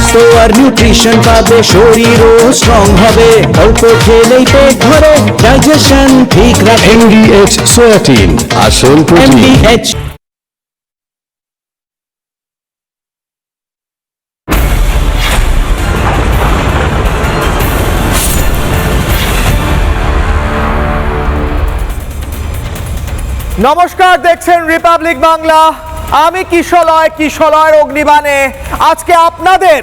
স্বাস্থ্য আর নিউট্রিশন পাবে, শরীরও স্ট্রং হবে, অল্প খেলেই পেট ভরে, ডাইজেশন ঠিক রাখে। MDH সোয়াটিন, আসল প্রোটিন। MDH নমস্কার, দেখছেন রিপাবলিক বাংলা। আমি কিশলয়ের অগ্নিবাণে আজকে আপনাদের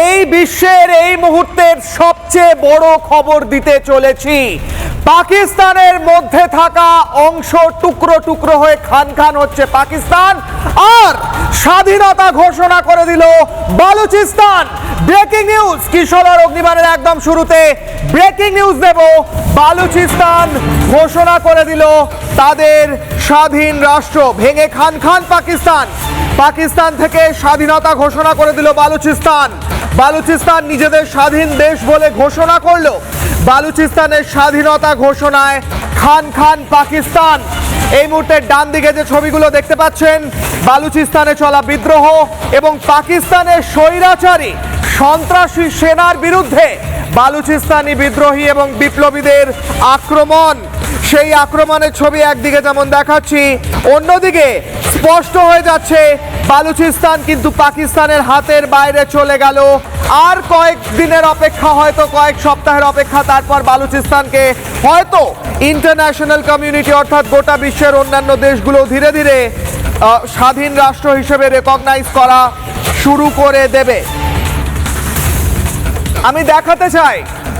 এই বিশ্বের এই মুহূর্তের সবচেয়ে বড় খবর দিতে চলেছি। পাকিস্তানের মধ্যে থাকা অংশ টুকরো টুকরো হয়ে খান খান হচ্ছে পাকিস্তান, আর স্বাধীনতা ঘোষণা করে দিল বালুচিস্তান। ব্রেকিং নিউজ, কিশলয়ের অগ্নিবাণের একদম শুরুতে ব্রেকিং নিউজ দেব। বালুচিস্তান ঘোষণা করে দিল তাদের স্বাধীন রাষ্ট্র, ভেঙে খান খান পাকিস্তান। পাকিস্তান থেকে স্বাধীনতা ঘোষণা করে দিল বালুচিস্তান। বালুচিস্তান নিজেদের স্বাধীন দেশ বলে ঘোষণা করলো। বালুচিস্তানের স্বাধীনতা ঘোষণায় খান খান পাকিস্তান। এই মুহূর্তে ডান দিকে যে ছবিগুলো দেখতে পাচ্ছেন, বালুচিস্তানে চলা বিদ্রোহ এবং পাকিস্তানের স্বৈরাচারী সন্ত্রাসী সেনার বিরুদ্ধে বালুচিস্তানি বিদ্রোহী এবং বিপ্লবীদের আক্রমণ। সেই আক্রমণের ছবি একদিকে যেমন দেখাচ্ছি, অন্যদিকে স্পষ্ট হয়ে যাচ্ছে বালুচিস্তান কিন্তু পাকিস্তানের হাতের বাইরে চলে গেল। আর কয়েক দিনের অপেক্ষা, হয়তো কয়েক সপ্তাহের অপেক্ষা, তারপর বালুচিস্তানকে হয়তো ইন্টারন্যাশনাল কমিউনিটি অর্থাৎ গোটা বিশ্বের অন্যান্য দেশগুলো ধীরে ধীরে স্বাধীন রাষ্ট্র হিসেবে রেকগনাইজ করা শুরু করে দেবে। আমি দেখাতে চাই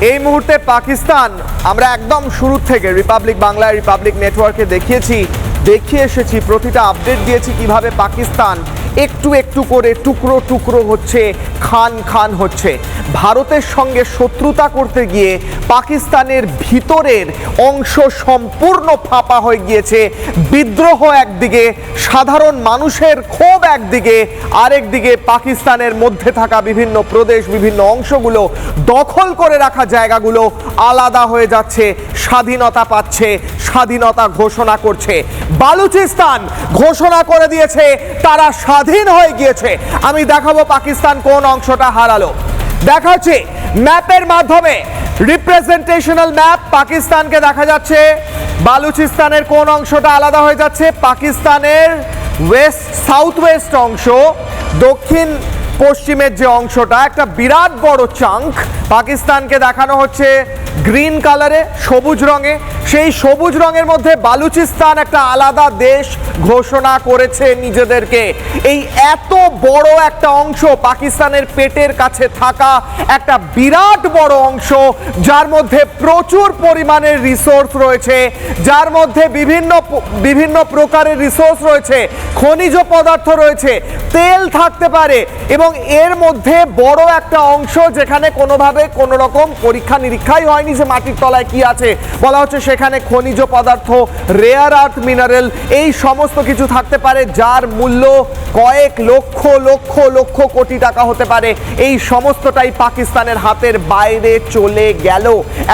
এই মুহূর্তে পাকিস্তান, আমরা একদম শুরু থেকে রিপাবলিক বাংলা, রিপাবলিক নেটওয়ার্কে দেখিয়ে এসেছি, প্রতিটা আপডেট দিয়েছি কিভাবে পাকিস্তান একটু একটু করে টুকরো টুকরো হচ্ছে, খান খান হচ্ছে। ভারতের সঙ্গে শত্রুতা করতে গিয়ে পাকিস্তানের ভিতরের অংশ সম্পূর্ণ ফাঁপা হয়ে গিয়েছে। বিদ্রোহ একদিকে, সাধারণ মানুষের ক্ষোভ একদিকে, আরেকদিকে পাকিস্তানের মধ্যে থাকা বিভিন্ন প্রদেশ, বিভিন্ন অংশগুলো, দখল করে রাখা জায়গাগুলো আলাদা হয়ে যাচ্ছে, স্বাধীনতা পাচ্ছে, স্বাধীনতা ঘোষণা করছে। বালুচিস্তান ঘোষণা করে দিয়েছে তারা স্বাধীন হয়ে গিয়েছে। আমি দেখাবো পাকিস্তান কোন অংশটা হারালো। দেখাচ্ছি ম্যাপের মাধ্যমে, রিপ্রেজেন্টেশনাল ম্যাপ। পাকিস্তানকে দেখা যাচ্ছে, বালুচিস্তানের কোন অংশটা আলাদা হয়ে যাচ্ছে। পাকিস্তানের সাউথ ওয়েস্ট অংশ, দক্ষিণ পশ্চিমের যে অংশটা, একটা বিরাট বড় চাঙ্ক পাকিস্তানকে দেখানো হচ্ছে গ্রিন কালারে, সবুজ রঙে। সেই সবুজ রঙের মধ্যে বালুচিস্তান একটা আলাদা দেশ ঘোষণা করেছে নিজেদেরকে। এই এত বড় একটা অংশ, পাকিস্তানের পেটের কাছে থাকা একটা বিরাট বড় অংশ, যার মধ্যে প্রচুর পরিমাণের রিসোর্স রয়েছে, যার মধ্যে বিভিন্ন প্রকারের রিসোর্স রয়েছে, খনিজ পদার্থ রয়েছে, তেল থাকতে পারে, এবং এর মধ্যে বড় একটা অংশ যেখানে কোনোভাবে কোনো রকম পরীক্ষা নিরীক্ষাই হয়নি যে মাটির তলায় কি আছে। বলা হচ্ছে সেখানে খনিজ পদার্থ, রেয়ার আর্থ মিনারেল, এই সমস্ত কিছু থাকতে পারে, যার মূল্য কয়েক লক্ষ লক্ষ লক্ষ কোটি টাকা হতে পারে। এই সমস্তটাই পাকিস্তানের হাতের বাইরে চলে গেল।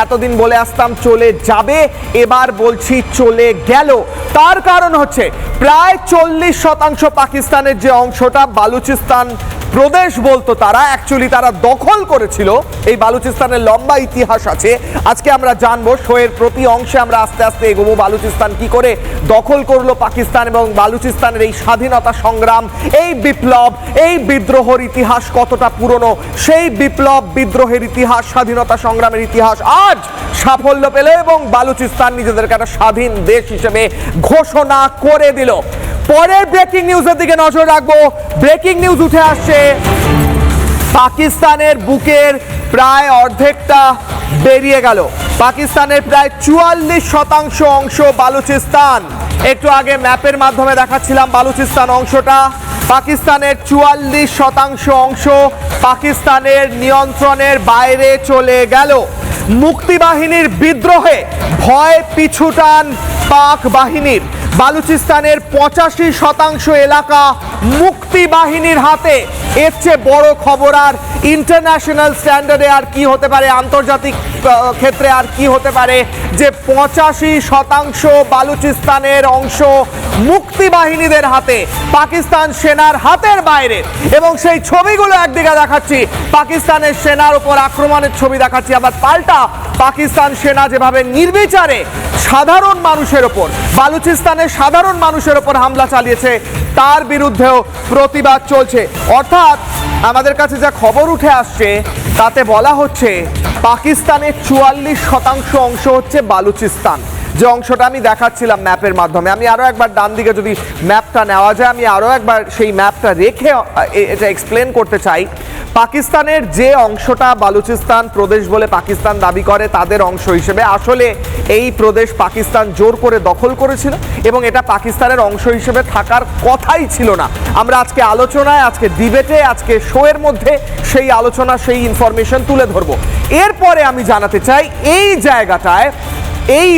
এতদিন বলে আসতাম চলে যাবে, এবার বলছি চলে গেল। তার কারণ হচ্ছে প্রায় 40% পাকিস্তানের যে অংশটা বালুচিস্তান প্রদেশ বলতো তারা, অ্যাকচুয়ালি তারা দখল করেছিল। এই বালুচিস্তানের লম্বা ইতিহাস আছে, আজকে আমরা জানবো। শোয়ের প্রতি অংশে আমরা আস্তে আস্তে এগোবো। বালুচিস্তান কি করে দখল করলো পাকিস্তান, এবং বালুচিস্তানের এই স্বাধীনতা সংগ্রাম, এই বিপ্লব, এই বিদ্রোহের ইতিহাস কতটা পুরনো, সেই বিপ্লব বিদ্রোহের ইতিহাস, স্বাধীনতা সংগ্রামের ইতিহাস আজ সাফল্য পেল এবং বালুচিস্তান নিজেদেরকে একটা স্বাধীন দেশ হিসেবে ঘোষণা করে দিল। পরের ব্রেকিং নিউজের দিকে নজর রাখবো। ব্রেকিং নিউজ উঠে আসছে, পাকিস্তানের বুকের প্রায় অর্ধেকটা বেরিয়ে গেল। পাকিস্তানের প্রায় 44% অংশ বালুচিস্তান। একটু আগে ম্যাপের মাধ্যমে দেখাচ্ছিলাম বালুচিস্তান অংশটা। পাকিস্তানের 44% অংশ পাকিস্তানের নিয়ন্ত্রণের বাইরে চলে গেল। মুক্তিবাহিনীর বিদ্রোহে ভয় পিছুটান পাক বাহিনীর। বালুচিস্তানের 85% এলাকা মুক্তি বাহিনীর হাতে। এর চেয়ে বড় খবর আর ইন্টারন্যাশনাল স্ট্যান্ডার্ডে আর কি হতে পারে, আন্তর্জাতিক ক্ষেত্রে আর কি হতে পারে যে 85% বালুচিস্তানের অংশ মুক্তি বাহিনীদের হাতে, পাকিস্তান সেনার হাতের বাইরে। এবং সেই ছবিগুলো একদিকে দেখাচ্ছি, পাকিস্তানের সেনার উপর আক্রমণের ছবি দেখাচ্ছি, আবার পাল্টা পাকিস্তান সেনা যেভাবে নির্বিচারে সাধারণ মানুষের ওপর, বালুচিস্তানের সাধারণ মানুষের ওপর হামলা চালিয়েছে, তার বিরুদ্ধেও প্রতিবাদ চলছে। অর্থাৎ আমাদের কাছে যা খবর উঠে আসছে তাতে বলা হচ্ছে পাকিস্তানের 44% অংশ হচ্ছে বালুচিস্তান, যে অংশটা আমি দেখাচ্ছিলাম ম্যাপের মাধ্যমে। আমি আরো একবার ডান দিকে যদি ম্যাপটা নেওয়া যায়, আমি আরো একবার সেই ম্যাপটা রেখে এটা এক্সপ্লেন করতে চাই। পাকিস্তানের যে অংশটা বালুচিস্তান প্রদেশ বলে পাকিস্তান দাবি করে, তাদের অংশ হিসেবে আসলে এই প্রদেশ পাকিস্তান জোর করে দখল করেছিল এবং এটা পাকিস্তানের অংশ হিসেবে থাকার কথাই ছিল না। আমরা আজকে আলোচনায়, আজকে ডিবেটে, আজকে শোয়ের মধ্যে সেই আলোচনা, সেই ইনফরমেশন তুলে ধরবো। এরপরে আমি জানাতে চাই এই জায়গাটায় এই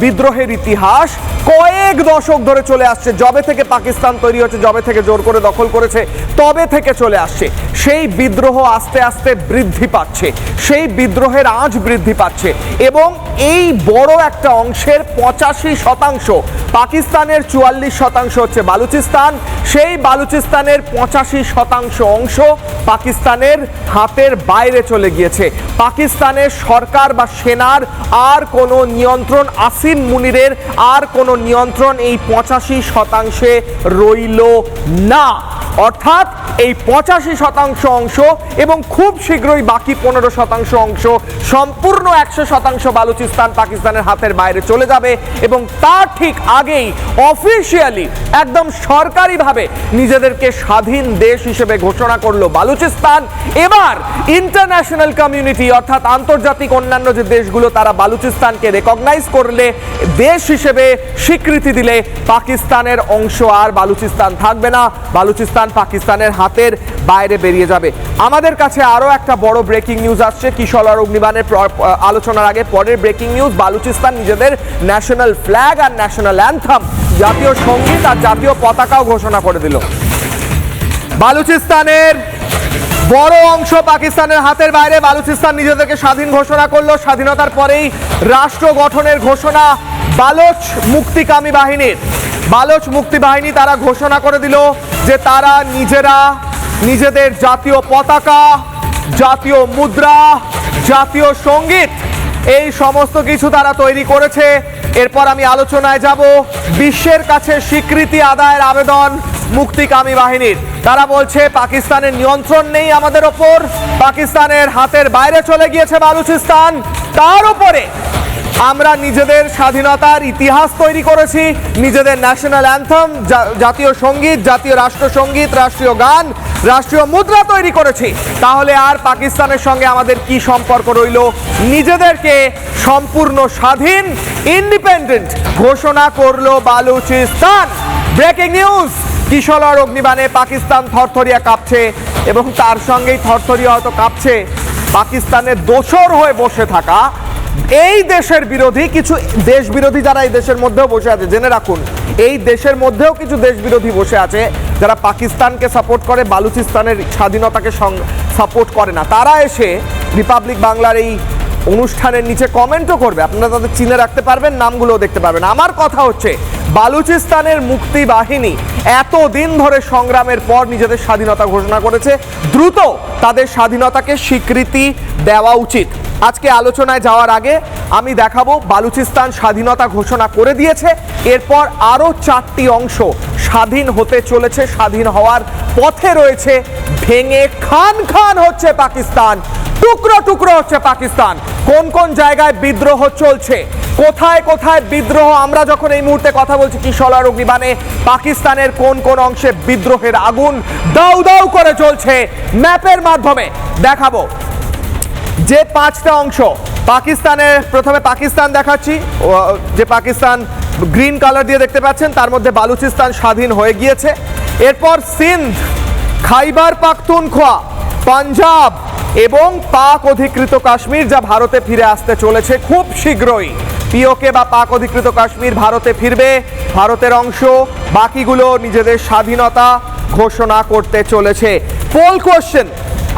বিদ্রোহের ইতিহাস কয়েক দশক ধরে চলে আসছে, যবে থেকে পাকিস্তান তৈরি হচ্ছে, যবে থেকে জোর করে দখল করেছে তবে থেকে চলে আসছে। সেই বিদ্রোহ আস্তে আস্তে বৃদ্ধি পাচ্ছে, সেই বিদ্রোহের আঁচ বৃদ্ধি পাচ্ছে এবং এই বড় একটা অংশের 85%, পাকিস্তানের 44% হচ্ছে বালুচিস্তান, সেই বালুচিস্তানের 85% অংশ পাকিস্তানের হাতের বাইরে চলে গিয়েছে। পাকিস্তানের সরকার বা সেনার আর কোনো নিয়ন্ত্রণ, আসিম মুনিরের আর কোনো নিয়ন্ত্রণ এই 85% রইল না। অর্থাৎ এই 85% অংশ এবং খুব শীঘ্রই বাকি 15% অংশ, সম্পূর্ণ 100% বালুচিস্তান পাকিস্তানের হাতের বাইরে চলে যাবে এবং তার ঠিক আগেই অফিসিয়ালি একদম সরকারিভাবে নিজেদেরকে স্বাধীন দেশ হিসেবে ঘোষণা করলো বালুচিস্তান। এবার ইন্টারন্যাশনাল কমিউনিটি অর্থাৎ আন্তর্জাতিক অন্যান্য যে দেশগুলো, তারা বালুচিস্তানকে রেকগনাইজ করলে, দেশ হিসেবে স্বীকৃতি দিলে পাকিস্তানের অংশ আর বালুচিস্তান থাকবে না, বালুচিস্তান পাকিস্তানের হাতের বাইরে বেরিয়ে যাবে। আমাদের কাছে আরো একটা বড় ব্রেকিং নিউজ আসছে কিশলয় অগ্নিবাণের আলোচনার আগে। পরের ব্রেকিং নিউজ, বালুচিস্তান নিজেদের ন্যাশনাল ফ্ল্যাগ আর ন্যাশনাল অ্যান্থাম, জাতীয় সঙ্গীত আর জাতীয় পতাকাও ঘোষণা করে দিল। বালুচিস্তানের বড় অংশ পাকিস্তানের হাতের বাইরে, বালুচিস্তান নিজেদেরকে স্বাধীন ঘোষণা করলো। স্বাধীনতার পরেই রাষ্ট্র গঠনের ঘোষণা বালোচ মুক্তিকামী বাহিনীর। বালোচ মুক্তি বাহিনী তারা ঘোষণা করে দিল যে তারা নিজেরা নিজেদের জাতীয় পতাকা, জাতীয় মুদ্রা, জাতীয় সঙ্গীত, এই সমস্ত কিছু তারা তৈরি করেছে। এরপর আমি আলোচনায় যাব বিশ্বের কাছে স্বীকৃতি আদায়ের আবেদন মুক্তিকামী বাহিনীর। তারা বলছে পাকিস্তানের নিয়ন্ত্রণ নেই আমাদের ওপর, পাকিস্তানের হাতের বাইরে চলে গিয়েছে বালুচিস্তান, তার উপরে আমরা নিজেদের স্বাধীনতার ইতিহাস তৈরি করেছি, নিজেদের ন্যাশনাল অ্যান্থম, জাতীয় সঙ্গীত, জাতীয় রাষ্ট্রসঙ্গীত, রাষ্ট্রীয় গান, রাষ্ট্রীয় মুদ্রা তৈরি করেছি। তাহলে আর পাকিস্তানের সঙ্গে আমাদের কি সম্পর্ক রইল? নিজেদেরকে সম্পূর্ণ স্বাধীন, ইন্ডিপেন্ডেন্ট ঘোষণা করলো বালুচিস্তান। ব্রেকিং নিউজ, কিশলয় অগ্নিবাণে পাকিস্তান থরথরিয়া কাঁপছে এবং তার সঙ্গেই থরথরিয়া হয়তো কাঁপছে পাকিস্তানের দোসর হয়ে বসে থাকা এই দেশের বিরোধী কিছু দেশ বিরোধী, যারা এই দেশের মধ্যেও বসে আছে। জেনে রাখুন, এই দেশের মধ্যেও কিছু দেশ বিরোধী বসে আছে যারা পাকিস্তানকে সাপোর্ট করে, বালুচিস্তানের স্বাধীনতাকে সাপোর্ট করে না। তারা এসে রিপাবলিক বাংলার এই অনুষ্ঠানের নিচে কমেন্টও করবে, আপনারা তাদের চিনে রাখতে পারবেন, নামগুলোও দেখতে পারবেন। আমার কথা হচ্ছে, বালুচিস্তানের মুক্তি বাহিনী এতদিন ধরে সংগ্রামের পর নিজেদের স্বাধীনতা ঘোষণা করেছে, দ্রুত তাদের স্বাধীনতাকে স্বীকৃতি দেওয়া উচিত। আজকে আলোচনায় যাওয়ার আগে আমি দেখাবো বালুচিস্তান স্বাধীনতা ঘোষণা করে দিয়েছে, এরপর আরো 4টি অংশ স্বাধীন হতে চলেছে, স্বাধীন হওয়ার পথে রয়েছে। ভেঙে খান খান হচ্ছে পাকিস্তান, টুকরো টুকরো হচ্ছে পাকিস্তান। কোন কোন জায়গায় বিদ্রোহ চলছে, কোথায় কোথায় বিদ্রোহ, আমরা যখন এই মুহূর্তে কথা বলছি কিশলয় অগ্নিবাণে পাকিস্তানের কোন কোন অংশে বিদ্রোহের আগুন দাউ দাউ করে চলছে ম্যাপের মাধ্যমে দেখাবো। যে 5টা অংশ পাকিস্তানের, প্রথমে পাকিস্তান দেখাচ্ছি, যে পাকিস্তান গ্রিন কালার দিয়ে দেখতে পাচ্ছেন, তার মধ্যে বালুচিস্তান স্বাধীন হয়ে গিয়েছে। এরপর সিন্ধ, খাইবার পাখতুনখোয়া, পাঞ্জাব এবং পাক অধিকৃত কাশ্মীর, যা ভারতে ফিরে আসতে চলেছে খুব শীঘ্রই। পিওকে বা পাক অধিকৃত কাশ্মীর ভারতে ফিরবে, ভারতের অংশ। বাকিগুলো নিজেদের স্বাধীনতা ঘোষণা করতে চলেছে। পোল কোশ্চেন,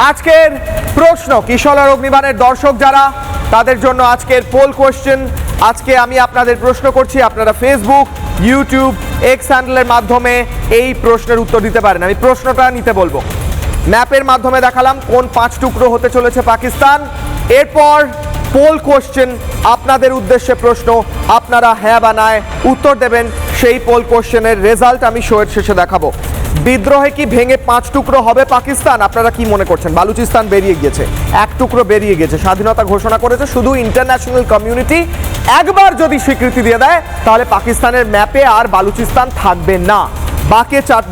আজকের প্রশ্ন কিশোর আর অগ্নিবাণের দর্শক যারা, তাদের জন্য আজকের পোল কোশ্চেন। আজকে আমি আপনাদের প্রশ্ন করছি, আপনারা ফেসবুক, ইউটিউব, এক্স হ্যান্ডেলের মাধ্যমে এই প্রশ্নের উত্তর দিতে পারেন। আমি প্রশ্নটা নিতে বলবো। ম্যাপের মাধ্যমে দেখালাম কোন 5 টুকরো হতে চলেছে পাকিস্তান। এরপর পোল কোশ্চেন, আপনাদের উদ্দেশ্যে প্রশ্ন, আপনারা হ্যাঁ বা নায় উত্তর দেবেন। সেই পোল কোশ্চেনের রেজাল্ট আমি শোয়ের শেষে দেখাবো। বিদ্রোহে কি ভেঙে 5 টুকরো হবে পাকিস্তান? আপনারা কি মনে করছেন? বালুচিস্তান বেরিয়ে গিয়েছে, 1 টুকরো বেরিয়ে গেছে, স্বাধীনতা ঘোষণা করেছে। শুধু ইন্টারন্যাশনাল কমিউনিটি একবার যদি স্বীকৃতি দিয়ে দেয়, তাহলে পাকিস্তানের ম্যাপে আর বালুচিস্তান থাকবে না।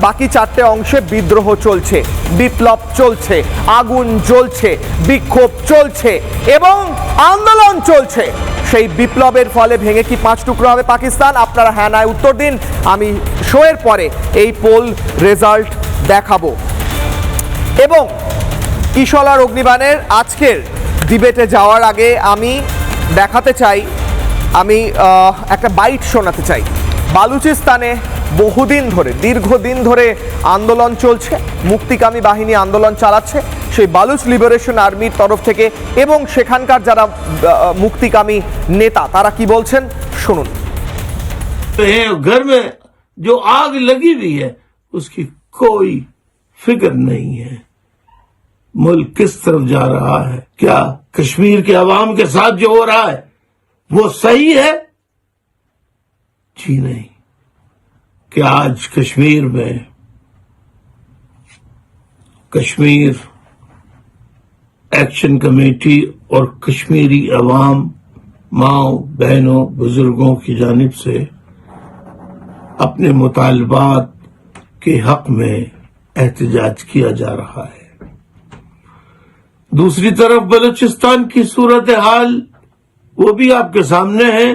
বাকি 4টে অংশে বিদ্রোহ চলছে, বিপ্লব চলছে, আগুন জ্বলছে, বিক্ষোভ চলছে এবং আন্দোলন চলছে। সেই বিপ্লবের ফলে ভেঙে কি 5 টুকরো হবে পাকিস্তান? আপনারা হ্যাঁ নায় উত্তর দিন। আমি শোয়ের পরে এই পোল রেজাল্ট দেখাবো। এবং কিশোর আর অগ্নিবাণের আজকের ডিবেটে যাওয়ার আগে আমি দেখাতে চাই, আমি একটা বাইট শোনাতে চাই। বালুচিস্তানে বহুদিন ধরে, দীর্ঘদিন ধরে আন্দোলন চলছে, মুক্তিকামী বাহিনী আন্দোলন চালাচ্ছে সেই বালুচ লিবারেশন আর্মির তরফ থেকে, এবং সেখানকার যারা মুক্তিকামী নেতা তারা কি বলছেন শুনুন। घर में जो आग लगी हुई है उसकी कोई फिक्र नहीं है। मुल्क किस तरफ जा रहा है, क्या कश्मीर के अवाम के साथ जो हो रहा है वो सही है? जी नहीं। कि आज कश्मीर में कश्मीर एक्शन कमेटी और कश्मीरी अवाम, माओ बहनों, बुजुर्गों की जानिब से अपने मुतालबात के हक में एहतजाज किया जा रहा है। दूसरी तरफ बलूचिस्तान की सूरत हाल वो भी आपके सामने है।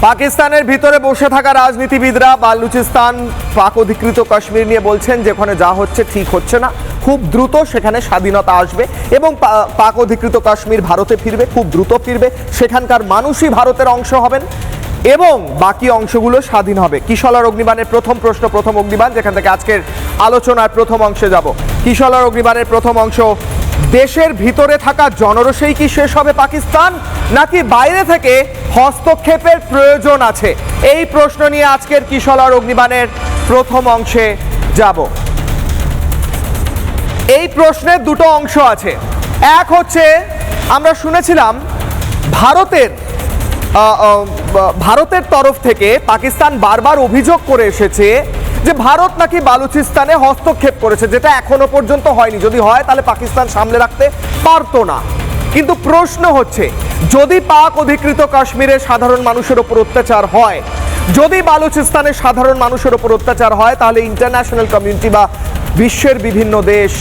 পাকিস্তানের ভিতরে বসে থাকা রাজনীতিবিদরা বালুচিস্তান পাক অধিকৃত কাশ্মীর নিয়ে বলছেন যে ওখানে যা হচ্ছে ঠিক হচ্ছে না, খুব দ্রুত সেখানে স্বাধীনতা আসবে এবং পাক অধিকৃত কাশ্মীর ভারতে ফিরবে, খুব দ্রুত ফিরবে, সেখানকার মানুষই ভারতের অংশ হবেন এবং বাকি অংশগুলো স্বাধীন হবে। কিশোর আর অগ্নিবাণের প্রথম প্রশ্ন, প্রথম অগ্নিবাণ, যেখান থেকে আজকের আলোচনার প্রথম অংশে যাব। কিশোর আর অগ্নিবাণের প্রথম অংশ, দেশের ভিতরে থাকা জনরোষেই কি শেষ হবে পাকিস্তান, নাকি বাইরে থেকে হস্তক্ষেপের প্রয়োজন আছে? এই প্রশ্ন নিয়ে আজকের কিশোর আর অগ্নিবাণের প্রথম অংশে যাব। এই প্রশ্নের দুটো অংশ আছে। এক হচ্ছে, আমরা শুনেছিলাম ভারতের তরফ থেকে পাকিস্তান বারবার অভিযোগ করে এসেছে যে ভারত নাকি বালুচিস্তানে হস্তক্ষেপ করেছে, যেটা এখনো পর্যন্ত হয়নি। যদি হয় তাহলে পাকিস্তান সামলে রাখতে পারতো না। কিন্তু প্রশ্ন হচ্ছে, যদি পাক অধিকৃত কাশ্মীরে সাধারণ মানুষের ওপর অত্যাচার হয়, যদি বালুচিস্তানের সাধারণ মানুষের ওপর অত্যাচার হয়, তাহলে ইন্টারন্যাশনাল কমিউনিটি বা বিশ্বের বিভিন্ন দেশ,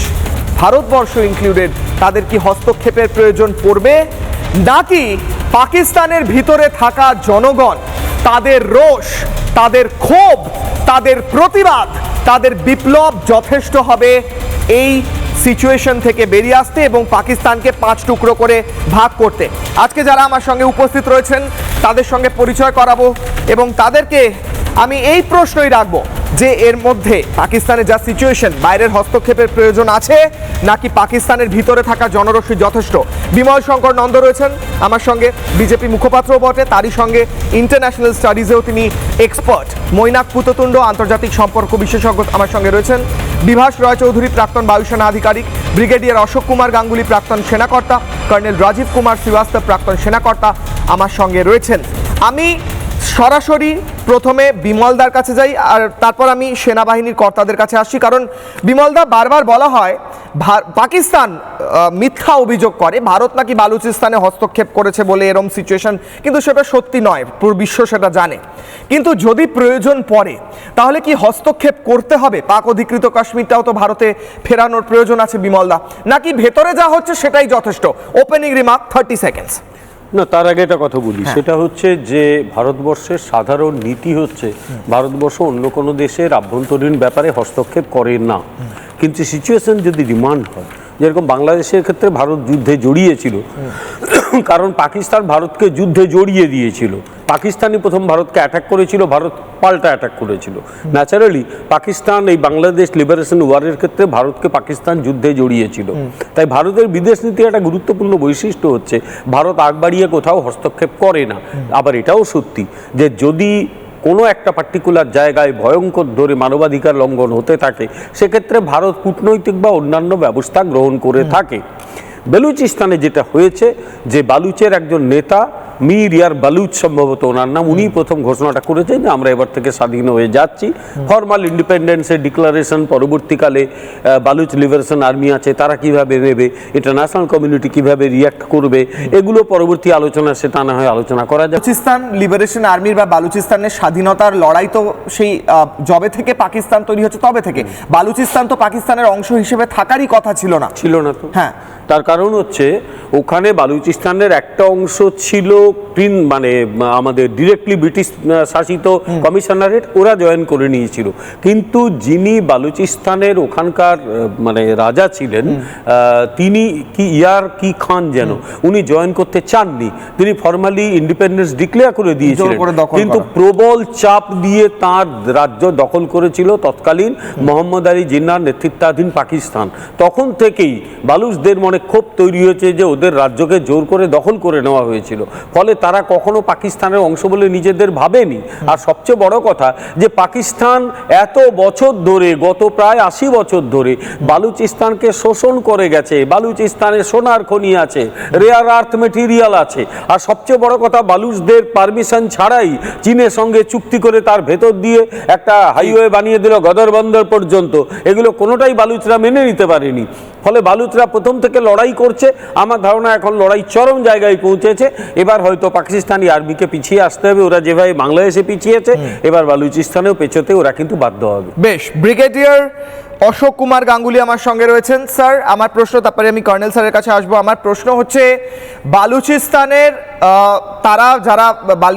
ভারতবর্ষ ইনক্লুডেড, তাদের কি হস্তক্ষেপের প্রয়োজন পড়বে, নাকি পাকিস্তানের ভিতরে থাকা জনগণ, তাদের রোষ, তাদের ক্ষোভ, তাদের প্রতিবাদ, তাদের বিপ্লব যথেষ্ট হবে এই সিচুয়েশন থেকে বেরিয়ে আসতে এবং পাকিস্তানকে 5 টুকরো করে ভাগ করতে? আজকে যারা আমার সঙ্গে উপস্থিত রয়েছেন তাদের সঙ্গে পরিচয় করাবো এবং তাদেরকে আমি এই প্রশ্নই রাখবো যে এর মধ্যে পাকিস্তানের যা সিচুয়েশন, বাইরের হস্তক্ষেপের প্রয়োজন আছে নাকি পাকিস্তানের ভিতরে থাকা জনরোষী যথেষ্ট? বিমল শঙ্কর নন্দ রয়েছেন আমার সঙ্গে, বিজেপি মুখপাত্রও বটে, তারই সঙ্গে ইন্টারন্যাশনাল স্টাডিজেও তিনি এক্সপার্ট। মৈনাক পুততুণ্ড আন্তর্জাতিক সম্পর্ক বিশেষজ্ঞ আমার সঙ্গে রয়েছেন। বিভাস রয় চৌধুরী প্রাক্তন বায়ুসেনা আধিকারিক, ব্রিগেডিয়ার অশোক কুমার গাঙ্গুলি প্রাক্তন সেনাকর্তা, কর্নেল রাজীব কুমার শ্রীবাস্তব প্রাক্তন সেনাকর্তা আমার সঙ্গে রয়েছেন। আমি সরাসরি প্রথমে বিমলদার কাছে যাই আর তারপর আমি সেনাবাহিনীর কর্তাদের কাছে আসছি, কারণ বিমলদা, বারবার বলা হয় পাকিস্তান মিথ্যা অভিযোগ করে ভারত নাকি বালুচিস্তানে হস্তক্ষেপ করেছে বলে এরম সিচুয়েশন, কিন্তু সেটা সত্যি নয়, পুরো বিশ্ব সেটা জানে। কিন্তু যদি প্রয়োজন পড়ে তাহলে কি হস্তক্ষেপ করতে হবে? পাক অধিকৃত কাশ্মীরটাও তো ভারতে ফেরানোর প্রয়োজন আছে বিমলদা, নাকি ভেতরে যা হচ্ছে সেটাই যথেষ্ট? Opening remark, 30 seconds. না, তার আগে একটা কথা বলি, সেটা হচ্ছে যে ভারতবর্ষের সাধারণ নীতি হচ্ছে ভারতবর্ষ অন্য কোনো দেশের আভ্যন্তরীণ ব্যাপারে হস্তক্ষেপ করে না, কিন্তু সিচুয়েশন যদি ডিমান্ড হয়, যেরকম বাংলাদেশের ক্ষেত্রে ভারত যুদ্ধে জড়িয়েছিল কারণ পাকিস্তান ভারতকে যুদ্ধে জড়িয়ে দিয়েছিল। পাকিস্তানই প্রথম ভারতকে অ্যাটাক করেছিল, ভারত পাল্টা অ্যাটাক করেছিল। ন্যাচারালি পাকিস্তান এই বাংলাদেশ লিবারেশন ওয়ারের ক্ষেত্রে ভারতকে পাকিস্তান যুদ্ধে জড়িয়েছিল। তাই ভারতের বিদেশ নীতির একটা গুরুত্বপূর্ণ বৈশিষ্ট্য হচ্ছে ভারত আগ বাড়িয়ে কোথাও হস্তক্ষেপ করে না। আবার এটাও সত্যি যে যদি কোনো একটা পার্টিকুলার জায়গায় ভয়ঙ্কর ধরে মানবাধিকার লঙ্ঘন হতে থাকে, সেক্ষেত্রে ভারত কূটনৈতিক বা অন্যান্য ব্যবস্থা গ্রহণ করে থাকে। বেলুচিস্তানে যেটা হয়েছে যে বালুচের একজন নেতা মীর ইয়ার বালুচ সম্ভবত ওনার নাম, উনি প্রথম ঘোষণাটা করেছেন যে আমরা এবার থেকে স্বাধীন হয়ে যাচ্ছি। ফর্মাল ইন্ডিপেন্ডেন্সের ডিক্লারেশন পরবর্তীকালে বালুচ লিবারেশন আর্মি আছে তারা কিভাবে নেবে, ইন্টারন্যাশনাল কমিউনিটি কিভাবে রিয়াক্ট করবে, এগুলো পরবর্তী আলোচনা সেটা না হয় আলোচনা করা যায়। বালুচিস্তান লিবারেশন আর্মির বা বালুচিস্তানের স্বাধীনতার লড়াই তো সেই জবে থেকে পাকিস্তান তৈরি হচ্ছে তবে থেকে বালুচিস্তান তো পাকিস্তানের অংশ হিসেবে থাকারই কথা ছিল না তো। হ্যাঁ, তার কারণ হচ্ছে ওখানে বালুচিস্তানের একটা অংশ ছিল মানে আমাদের ডিরেক্টলি ব্রিটিশ শাসিত কমিশনারেট, ওরা জয়েন করে নিয়েছিল। কিন্তু যিনি বালুচিস্তানের ওখানকার মানে রাজা ছিলেন, তিনি কি খান যেন, উনি জয়েন করতে চাননি। তিনি ফর্মালি ইন্ডিপেন্ডেন্স ডিক্লেয়ার করে দিয়েছিলেন, কিন্তু প্রবল চাপ দিয়ে তার রাজ্য দখল করেছিল তৎকালীন মোহাম্মদ আলী জিন্নাহর নেতৃত্বাধীন পাকিস্তান। তখন থেকেই বালুচদের মনে ক্ষোভ তৈরি হয়েছে যে ওদের রাজ্যকে জোর করে দখল করে নেওয়া হয়েছিল, ফলে তারা কখনো পাকিস্তানের অংশ বলে নিজেদের ভাবেনি। আর সবচেয়ে বড় কথা যে পাকিস্তান এত বছর ধরে, গত প্রায় 80 বছর ধরে বালুচিস্তানকে শোষণ করে গেছে। বালুচিস্তানে সোনার খনি আছে, রেয়ার আর্থ মেটেরিয়াল আছে, আর সবচেয়ে বড় কথা বালুচদের পারমিশন ছাড়াই চীনের সঙ্গে চুক্তি করে তার ভেতর দিয়ে একটা হাইওয়ে বানিয়ে দিল গদর বন্দর পর্যন্ত। এগুলো কোনোটাই বালুচরা মেনে নিতে পারেনি। ফলে বালুচরা প্রথম থেকে লড়াই করছে। আমার ধারণা এখন লড়াই চরম জায়গায় পৌঁছেছে। এবার হয়তো পাকিস্তানি আর্মিকে পিছিয়ে আসতে হবে, ওরা যেভাবে বাংলাদেশে পিছিয়েছে এবার বালুচিস্তানেও পেছোতে ওরা কিন্তু বাধ্য হবে। বেশ, ব্রিগেডিয়ার অশোক কুমার গাঙ্গুলি আমার সঙ্গে রয়েছেন। স্যার, আমার প্রশ্ন, তারপরে আমি কর্নেল স্যারের কাছে আসবো। আমার প্রশ্ন হচ্ছে বালুচিস্তানের তারা যারা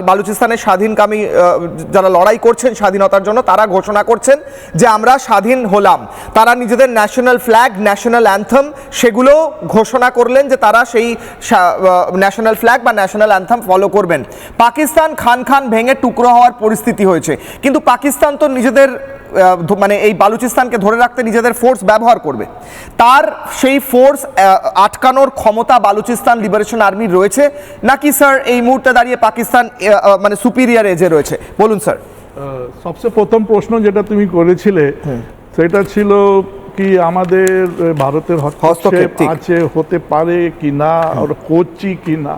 বালুচিস্তানের স্বাধীনকামী যারা লড়াই করছেন স্বাধীনতার জন্য, তারা ঘোষণা করছেন যে আমরা স্বাধীন হলাম। তারা নিজেদের ন্যাশনাল ফ্ল্যাগ, ন্যাশনাল অ্যান্থম সেগুলো ঘোষণা করলেন যে তারা সেই ন্যাশনাল ফ্ল্যাগ বা ন্যাশনাল অ্যান্থম ফলো করবেন। পাকিস্তান খান খান ভেঙে টুকরো হওয়ার পরিস্থিতি হয়েছে, কিন্তু পাকিস্তান তো নিজেদের মানে এই বালুচিস্তানকে ধরে রাখতে নিজেদের ফোর্স ব্যবহার করবে। তার সেই ফোর্স আটকানোর ক্ষমতা বালুচিস্তান লিবারেশন আর্মির রয়েছে নাকি স্যার এই মুহূর্তে দাঁড়িয়ে পাকিস্তান মানে সুপিরিয়ার এজে রয়েছে? বলুন স্যার। সবচেয়ে প্রথম প্রশ্ন যেটা তুমি করেছিলে সেটা ছিল কি আমাদের ভারতের হস্তক্ষেপ আছে, হতে পারে কি না, ওরা করছি কি না।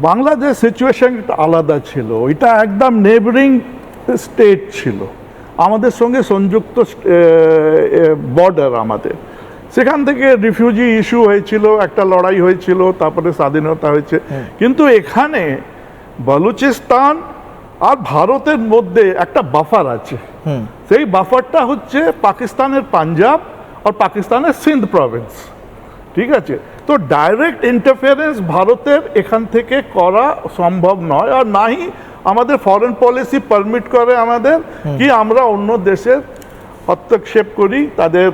বাংলাদেশ সিচুয়েশন আলাদা ছিল, ওইটা একদম নেবারিং স্টেট ছিল, আমাদের সঙ্গে সংযুক্ত বর্ডার আমাদের। সেখান থেকে রিফিউজি ইস্যু হয়েছিল, একটা লড়াই হয়েছিল, তারপরে স্বাধীনতা হয়েছে। কিন্তু এখানে বালুচিস্তান আর ভারতের মধ্যে একটা বাফার আছে। সেই বাফারটা হচ্ছে পাকিস্তানের পাঞ্জাব আর পাকিস্তানের সিন্ধ প্রভিন্স। ঠিক আছে, তো ডাইরেক্ট ইন্টারফারেন্স ভারতের এখান থেকে করা সম্ভব নয়, আর নাই আমাদের ফরেন পলিসি পারমিট করে আমাদের কি আমরা অন্য দেশের হস্তক্ষেপ করি তাদের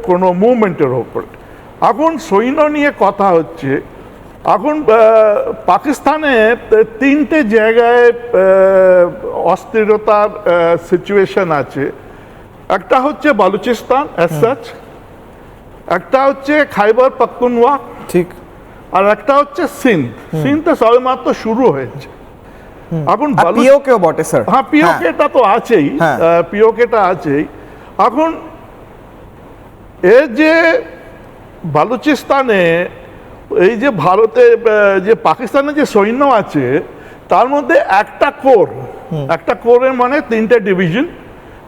কোনো মুভমেন্টের ওপর। এখন সৈন্য নিয়ে কথা হচ্ছে। এখন পাকিস্তানে 3টে জায়গায় অস্থিরতার সিচুয়েশন আছে। একটা হচ্ছে বালুচিস্তান অ্যাজ সাচ, একটা হচ্ছে খাইবার পাখতুনওয়া, ঠিক, আর একটা হচ্ছে সিন্ধ সবেমাত্র শুরু হয়েছে। এখন পিওকেও বটে স্যার। হ্যাঁ, পিওকেটা তো আছেই, পিওকেটা আছেই। এখন এই যে বালুচিস্তানে এই যে ভারতে যে পাকিস্তানের যে সৈন্য আছে তার মধ্যে একটা কোরের মানে 3টে ডিভিশন,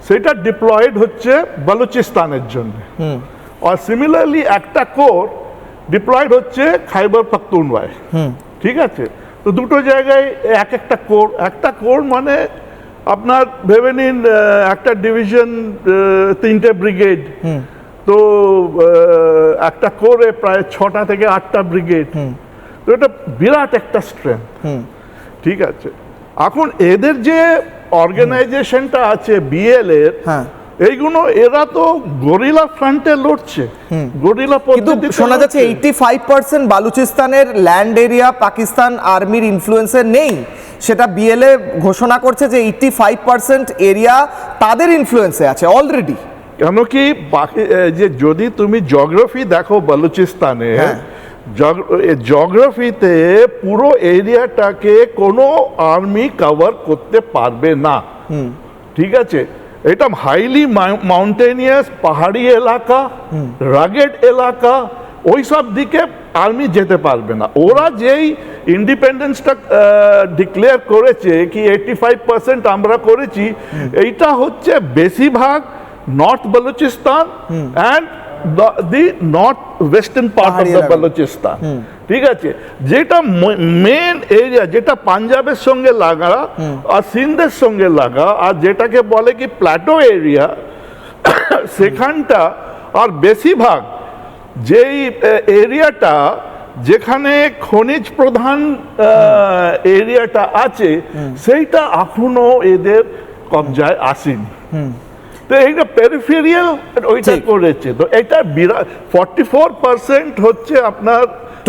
সেটা ডিপ্লয়েড হচ্ছে বালুচিস্তানের জন্য। আর সিমিলারলি একটা কোর ডিপ্লয়েড হচ্ছে খাইবার পাখতুনওয়ায়। ঠিক আছে, তো দুটো জায়গায় একটা কোর মানে আপনার ভেবে নিন একটা ডিভিশন, 3টে ব্রিগেড, তো একটা কোরে প্রায় 6টা থেকে 8টা ব্রিগেড। তো এটা বিরাট একটা স্ট্রেংথ। ঠিক আছে, এখন এদের যে অর্গানাইজেশনটা আছে বিএল এর, এইগুলো এরা তো গরিলা ফ্রন্টে লড়ছে, গরিলা কিন্তু পদ্ধতিতে শোনা যাচ্ছে লড়ছে। 85% বালুচিস্তানের ল্যান্ড এরিয়া পাকিস্তান আর্মির ইনফ্লুয়েন্সে নেই, সেটা বিএলএ ঘোষণা করছে যে 85% এরিয়া তাদের ইনফ্লুয়েন্সে আছে অলরেডি। কেন কি যে যদি তুমি জিওগ্রাফি দেখো বালুচিস্তানে, হ্যাঁ। জিওগ্রাফিতে পুরো এরিয়াটাকে কোনো আর্মি কভার করতে পারবে না, ঠিক আছে? এটা হাইলি মাউন্টেনিয়াস পাহাড়ি এলাকা, রাগেড এলাকা, ওই সব দিকে আর্মি যেতে পারবে না। ওরা যেই ইন্ডিপেন্ডেন্সটা ডিক্লেয়ার করেছে কি 85% আমরা করেছি, এইটা হচ্ছে বেশিরভাগ north Balochistan and the north western part of পাহাড়ি দ্য এলাকা। বালুচিস্তান, ঠিক আছে? যেটা মেন এরিয়া, যেটা পাঞ্জাবের সঙ্গে লাগা আর সিন্ধের সঙ্গে লাগা, আর যেটাকে বলে কি প্ল্যাটো এরিয়া, সেখানটা আর বেশিরভাগ যেই এরিয়াটা যেখানে খনিজ প্রধান এরিয়াটা আছে, সেইটা এখনো এদের কবজায় আসেনি। তো এইটা পেরিফেরিয়াল ওইটা ঠিক। করেছে, তো এটা 44% হচ্ছে আপনার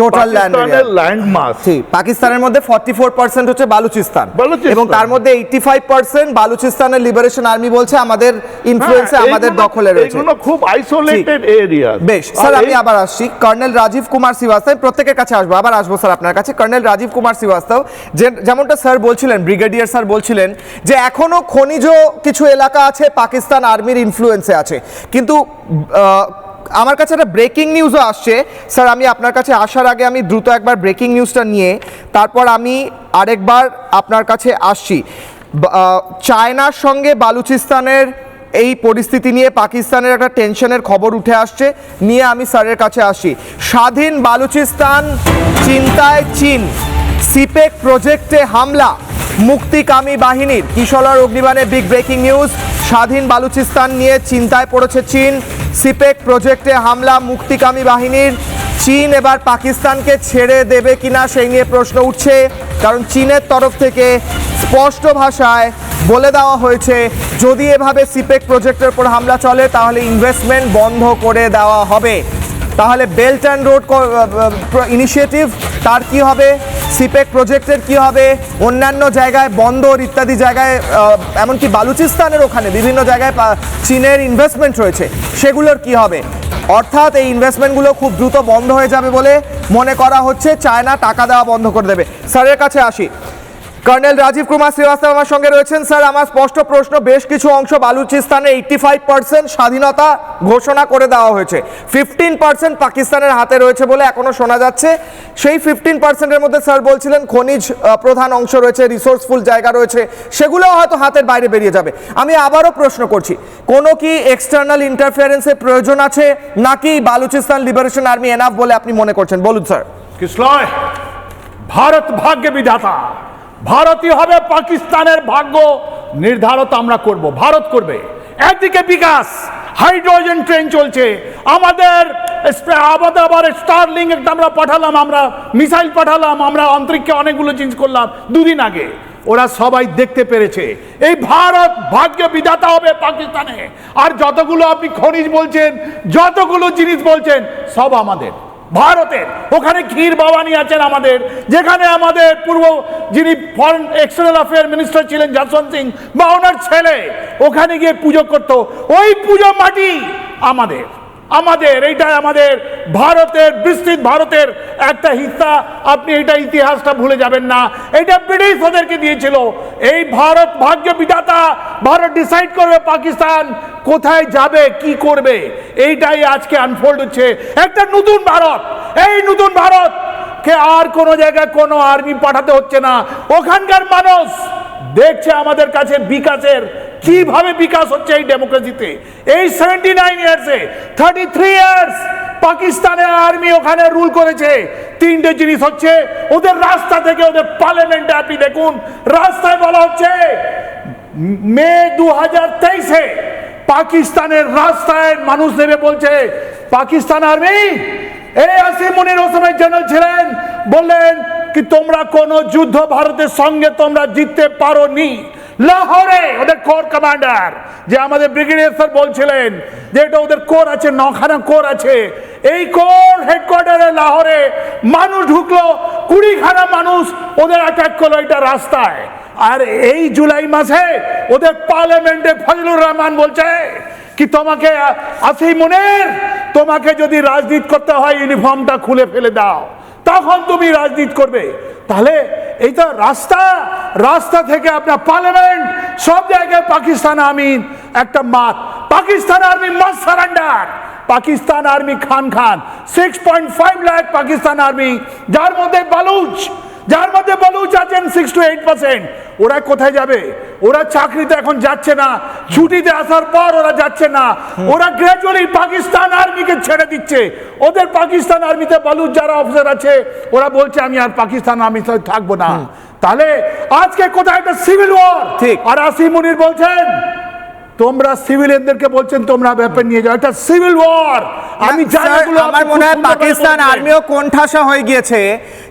Total land area। ল্যান্ড মাস। ঠিক, পাকিস্তানের মধ্যে 44% হচ্ছে বালুচিস্তান, বালুচিস্তান। এবং তার মধ্যে 85% বালুচিস্তানের লিবারেশন আর্মি বলছে আমাদের ইনফ্লুয়েন্সে, আমাদের দখলে রয়েছে। এগুলো খুব আইসোলেটেড এরিয়া। বেশ স্যার, আমি আবার আসছি কর্নেল রাজীব কুমার শ্রীবাস্তব, প্রত্যেকের কাছে আসবো, আবার আসবো স্যার আপনার কাছে। কর্নেল রাজীব কুমার শ্রীবাস্তব, যেমনটা স্যার বলছিলেন, ব্রিগেডিয়ার স্যার বলছিলেন যে এখনো খনিজ কিছু এলাকা আছে পাকিস্তান আর্মির ইনফ্লুয়েন্সে আছে, কিন্তু আমার কাছে একটা ব্রেকিং নিউজও আসছে স্যার। আমি আপনার কাছে আসার আগে আমি দ্রুত একবার ব্রেকিং নিউজটা নিয়ে তারপর আমি আরেকবার আপনার কাছে আসছি। চায়নার সঙ্গে বালুচিস্তানের এই পরিস্থিতি নিয়ে পাকিস্তানের একটা টেনশনের খবর উঠে আসছে, নিয়ে আমি স্যারের কাছে আসি। স্বাধীন বালুচিস্তান চিন্তায় চীন, সিপেক প্রজেক্টে হামলা মুক্তিকামী বাহিনীর। কিশলর অগ্নিবাণে বিগ ব্রেকিং নিউজ। স্বাধীন বালুচিস্তান নিয়ে চিন্তায় পড়েছে চীন, সিপেক প্রজেক্টে হামলা মুক্তিকামী বাহিনীর। চীন এবার পাকিস্তানকে ছেড়ে দেবে কিনা সেই নিয়ে প্রশ্ন উঠছে, কারণ চীনের তরফ থেকে স্পষ্ট ভাষায় বলে দেওয়া হয়েছে যদি এভাবে সিপেক প্রজেক্টের উপর হামলা চলে তাহলে ইনভেস্টমেন্ট বন্ধ করে দেওয়া হবে। তাহলে বেল্ট অ্যান্ড রোড ইনিশিয়েটিভ তার কি হবে, সিপেক প্রজেক্টের কি হবে, অন্যান্য জায়গায় বন্দর ইত্যাদি জায়গায়, এমনকি বালুচিস্তানের ওখানে বিভিন্ন জায়গায় চীনের ইনভেস্টমেন্ট রয়েছে, সেগুলোর কি হবে? অর্থাৎ এই ইনভেস্টমেন্টগুলো খুব দ্রুত বন্ধ হয়ে যাবে বলে মনে করা হচ্ছে, চায়না টাকা দেওয়া বন্ধ করে দেবে। স্যারের কাছে আসি, কর্নেল রাজীব কুমার শ্রীবাস্তব আমার সঙ্গে রয়েছেন। স্যার, আমার স্পষ্ট প্রশ্ন, বেশ কিছু অংশ বালুচিস্তানে 85% স্বাধীনতা ঘোষণা করে দেওয়া হয়েছে, 15% পাকিস্তানের হাতে রয়েছে বলে এখনো শোনা যাচ্ছে। সেই 15%-এর মধ্যে স্যার বলছিলেন খনিজ প্রধান অংশ রয়েছে, রিসোর্সফুল জায়গা রয়েছে, সেগুলোও হয়তো হাতের বাইরে বেরিয়ে যাবে। আমি আবারও প্রশ্ন করছি, কোনো কি এক্সটার্নাল ইন্টারফিয়ারেন্সের প্রয়োজন আছে, নাকি বালুচিস্তান লিবারেশন আর্মি এনাফ বলে আপনি মনে করছেন? বলুন স্যার। কিসলয়, ভারত ভাগ্য বিধাতা, ভারতই হবে পাকিস্তানের ভাগ্য নির্ধারণ আমরা করব, ভারত করবে। একদিকে বিকাশ, হাইড্রোজেন ট্রেন চলছে, আমাদের আবার স্টারলিং একটা আমরা পাঠালাম, আমরা মিসাইল পাঠালাম, আমরা অন্তরিক্ষে অনেকগুলো জিনিস করলাম দুদিন আগে, ওরা সবাই দেখতে পেরেছে এই ভারত ভাগ্য বিধাতা হবে পাকিস্তানে। আর যতগুলো আপনি খনিজ বলছেন, যতগুলো জিনিস বলছেন, সব আমাদের ভারতের। ওখানে ক্ষীর বাবানি আছেন আমাদের, যেখানে আমাদের পূর্ব যিনি ফরেন এক্সটার্নাল অ্যাফেয়ার মিনিস্টার ছিলেন যশবন্ত সিং, বা ওনার ছেলে ওখানে গিয়ে পুজো করতো, ওই পুজো মাটি আমাদের। এইটা আমাদের ভারতের, বিস্তৃত ভারতের একটা হিস্সা। আপনি এটা ইতিহাসটা ভুলে যাবেন না, এটা ব্রিটিশ ওদেরকে দিয়েছিল। এই ভারত ভাগ্য বিধাতা, ভারত ডিসাইড করবে পাকিস্তান কোথায় যাবে, কি করবে। এইটাই আজকে আনফোল্ড হচ্ছে একটা নতুন ভারত। এই নতুন ভারত কে আর কোনো জায়গায় কোনো আর্মি পাঠাতে হচ্ছে না, ওখানকার মানুষ দেখছে আমাদের কাছে বিকাশের কিভাবে বিকাশ হচ্ছে এই ডেমোক্রেসিতে। এই 79 ইয়ার্সে 33 ইয়ার্স পাকিস্তানের আর্মি ওখানে রুল করেছে। তিনটে জিনিস হচ্ছে, ওদের রাস্তা থেকে, ওদের পার্লামেন্টে আপনি দেখুন, রাস্তায় বলা হচ্ছে মে 2023-এ পাকিস্তানের রাস্তায় মানুষ নেমে বলছে, পাকিস্তান আর্মি, এই আসিম মুনির ওই সময় জেনারেল ছিলেন, বললেন কি তোমরা কোন যুদ্ধ ভারতের সঙ্গে তোমরা জিততে পারোনি, লাহোরে ওদের কোর কমান্ডার, যে আমাদের ব্রিগেডিয়ার স্যার বলছিলেন যে এটা ওদের কোর আছে, 9খানা কোর আছে, এই কোর হেডকোয়ার্টারে লাহোরে মানুষ ঢুকলো, 20খানা মানুষ ওদের অ্যাটাক করলো এটা রাস্তায়। আর এই জুলাই মাসে ওদের পার্লামেন্টে ফজলুর রহমান বলছে কি তোমাকে আসিম মুনির, তোমাকে যদি রাজনীতি করতে হয় ইউনিফর্মটা খুলে ফেলে দাও, তখন তুমি রাজনীতি করবে। তাহলে এই তো রাস্তা থেকে আপনার পার্লামেন্ট সব জায়গায় পাকিস্তান আর্মি একটা মাত, Pakistan army must surrender. Pakistan army খান 6.5 লাখ পাকিস্তান আর্মি, যার মধ্যে বালুচ আছেন 6 to 8%। ওরা কোথায় যাবে? ওরা চাকরিতে এখন যাচ্ছে না, ছুটিতে আসার পর ওরা যাচ্ছে না, ওরা গ্র্যাজুয়ালি পাকিস্তান আর্মিকে ছেড়ে দিচ্ছে। ওদের পাকিস্তান আর্মিতে বালুচ যারা অফিসার আছে ওরা বলছে আমি আর পাকিস্তান আর্মিতে থাকবো না। তাহলে আজকে কোথায় একটা সিভিল ওয়ার। ঠিক। আর আসিম মুনির বলছেন তোমরা সিভিলিয়ানদেরকে বলছেন তোমরা ব্যাপার নিয়ে যাও, এটা সিভিল ওয়ার। আমি আমার মনে হয় পাকিস্তান আর্মিও কোণঠাসা হয়ে গিয়েছে,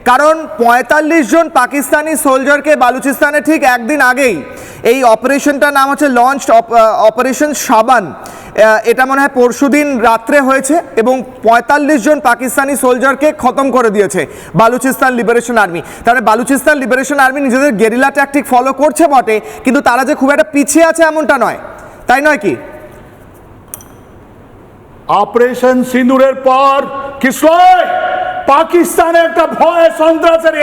কারণ 45 জন পাকিস্তানি সোলজারকে বালুচিস্তানে ঠিক একদিন আগেই, এই অপারেশনটার নাম হচ্ছে লঞ্চ অপারেশন শাবান, এটা মনে হয় পরশুদিন রাত্রে হয়েছে, এবং 45 জন পাকিস্তানি সোলজারকে খতম করে দিয়েছে বালুচিস্তান লিবারেশন আর্মি। তাহলে বালুচিস্তান লিবারেশন আর্মি নিজেদের গেরিলা ট্যাকটিক ফলো করছে বটে, কিন্তু তারা যে খুব একটা পিছিয়ে আছে এমনটা নয়, তাই নয় কি? অপারেশন সিঁদুরের পর কিশোর পাকিস্তানে একটা ভয় সন্ত্রাসের,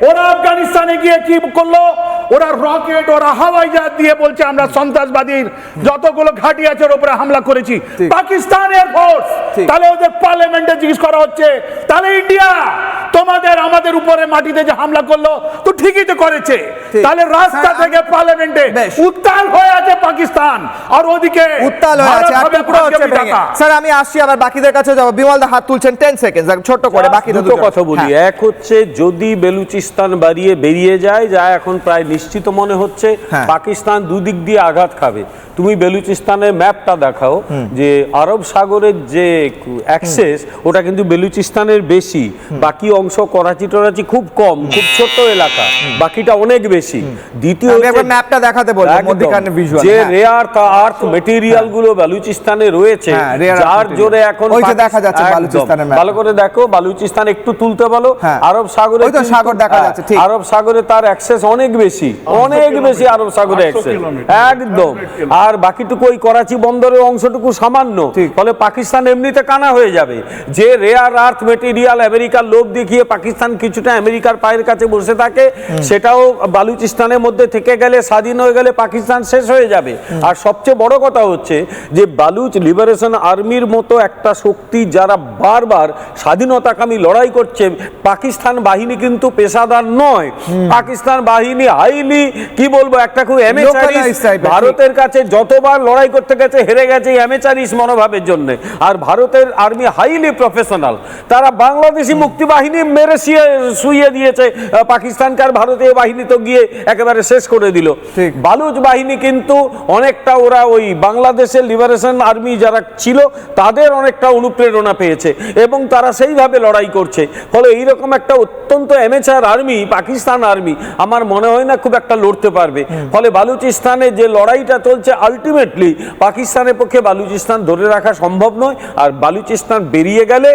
ওরা আফগানিস্তানে গিয়ে কি করলো? ওরা রকেট, ওরা হাওয়াই জাহাজ দিয়ে বলছে আমরা সন্ত্রাসবাদীর যতগুলো ঘাঁটি আছে ওর উপরে হামলা করেছি। পাকিস্তান এয়ারফোর্স, তাহলে ওদের পার্লামেন্টে জিজ্ঞেস করা হচ্ছে তাহলে ইন্ডিয়া তোমাদের আমাদের উপরে মাটিতে যে হামলা করলো তো ঠিকই তো করেছে। তাহলে রাস্তা থেকে পার্লামেন্টে উত্তাল হয়ে আছে পাকিস্তান, আর ওদিকে উত্তাল হয়ে আছে, এক টুকরো হচ্ছে ভেঙে। স্যার আমি আসছি, আবার বাকিদের কাছে যাব। বিমল দা হাত তুলছেন, 10 সেকেন্ড ছোট করে, বাকি দুটো কথা বলি। এক হচ্ছে যদি বেলুচিস্তান বেরিয়ে যায়, যা এখন প্রায় নিশ্চিত মনে হচ্ছে, পাকিস্তান দুদিক দিয়ে আঘাত খাবে। তুমি বেলুচিস্তানের ম্যাপটা দেখাও, যে আরব সাগরের যে অ্যাক্সেস ওটা কিন্তু বেলুচিস্তানের বেশি, বাকি অংশ করাচি টরাচি খুব কম, খুব ছোট এলাকা, বাকিটা অনেক বেশি। দ্বিতীয় ম্যাপটা দেখাতে বলবো, মধ্যখানে ভিজুয়াল, যে রেয়ার আর্থ মেটেরিয়াল গুলো বেলুচিস্তানে রয়েছে, যার জোরে এখন ওই যে দেখা যাচ্ছে বালুচিস্তানের ম্যাপ, ভালো করে দেখো, বালুচিস্তান একটু তুলতে বলো। আরব সাগরে ওই তো সাগর দেখা যাচ্ছে, ঠিক। আরব সাগরে তার অ্যাক্সেস অনেক বেশি, অনেক বেশি আরব সাগরে অ্যাক্সেস, একদম। আর বাকিটুকু ওই করাচি বন্দরের অংশটুকু সামান্য, ফলে পাকিস্তান এমনিতে কানা হয়ে যাবে। যে রেয়ার আর্থ মেটেরিয়াল আমেরিকার লোভ দেখিয়ে পাকিস্তান কিছুটা আমেরিকার পায়ের কাছে বসে থাকে, সেটাও বালুচিস্তানের মধ্যে থেকে গেলে, স্বাধীন হয়ে গেলে পাকিস্তান শেষ হয়ে যাবে। আর সবচেয়ে বড় কথা হচ্ছে যে বালুচ লিবারেশন আর্মির মতো একটা শক্তি যারা বারবার স্বাধীনতাকামী লড়াই করছে, পাকিস্তান বাহিনী কিন্তু পেশাদার নয়। পাকিস্তান বাহিনী হাইলি কি বলবো, একটা খুব অ্যামেচারিস্ট, ভারতের কাছে যতবার লড়াই করতে গেছে হেরে গেছে অ্যামেচারিস্ট মনোভাবের জন্য। আর ভারতের আর্মি হাইলি প্রফেশনাল, তারা বাংলাদেশি মুক্তি বাহিনী মেরে শুইয়ে দিয়েছে পাকিস্তানকে, আর ভারতীয় বাহিনী তো গিয়ে একেবারে শেষ করে দিল। বালুচ বাহিনী কিন্তু অনেকটা, ওরা ওই বাংলাদেশের লিবারেশন আর্মি যারা ছিল তাদের অনেকটা অনুপ্রেরণা পেয়েছে এবং তারা সেইভাবে লড়াই করছে। ফলে এইরকম একটা অত্যন্ত অ্যামেচার আর্মি, পাকিস্তান আর্মি, আমার মনে হয় না খুব একটা লড়তে পারবে। ফলে বালুচিস্তানে যে লড়াইটা চলছে, আলটিমেটলি পাকিস্তানের পক্ষে বালুচিস্তান ধরে রাখা সম্ভব নয়। আর বালুচিস্তান বেরিয়ে গেলে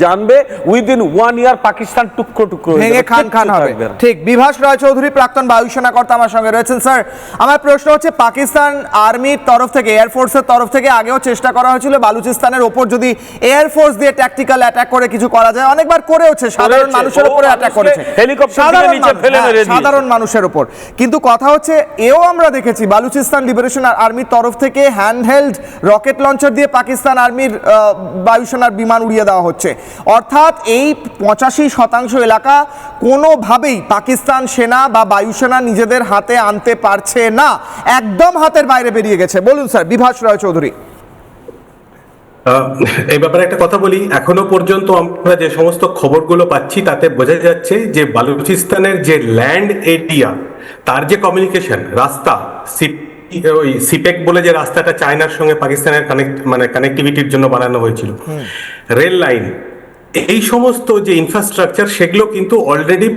জানবে উইদিন 1 ইয়ার পাকিস্তান টুকরো টুকরো ভেঙে খান হবে। ঠিক। বিভাস রায় চৌধুরী, প্রাক্তন বায়ুসেনা কর্তা, আমার সঙ্গে রয়েছেন। স্যার, আমার প্রশ্ন হচ্ছে, পাকিস্তান আর্মির তরফ থেকে, এয়ারফোর্সের তরফ থেকে আগেও চেষ্টা করা হয়েছিল বালুচিস্তানের ওপর যদি এয়ারফোর্স দিয়ে ট্যাকটিক্যাল অ্যাটাক করে কিছু করা যায়, অনেকবার করেওছে, সাধারণ মানুষের উপরে অ্যাটাক করেছে, সাধারণ মানুষের উপর। কিন্তু কথা হচ্ছে, এও আমরা দেখেছি বালুচিস্তান লিবারেশন আর্মির তরফ থেকে হ্যান্ডহেল্ড রকেট লঞ্চার দিয়ে পাকিস্তান আর্মির বায়ুসেনার বিমান উড়িয়ে দেওয়া হচ্ছে। অর্থাৎ এই 85% এলাকা কোনোভাবেই পাকিস্তান সেনা বা বায়ুসেনা নিজেদের হাতে আনতে পারছে না, একদম হাতের বাইরে বেরিয়ে গেছে। বলুন স্যার, বিভাস রায় চৌধুরী। এই ব্যাপারে একটা কথা বলি, এখনো পর্যন্ত আমরা যে সমস্ত খবরগুলো পাচ্ছি তাতে বোঝা যাচ্ছে যে বালুচিস্তানের যে ল্যান্ড এরিয়া, তার যে কমিউনিকেশন রাস্তা, ওই সিপেক বলে যে রাস্তাটা চায়নার সঙ্গে পাকিস্তানের কানেক্টিভিটির জন্য বানানো হয়েছিল, রেল লাইন, এই সমস্ত যে ইনফ্রাস্ট্রাকচার সেগুলো কিন্তু অলরেডি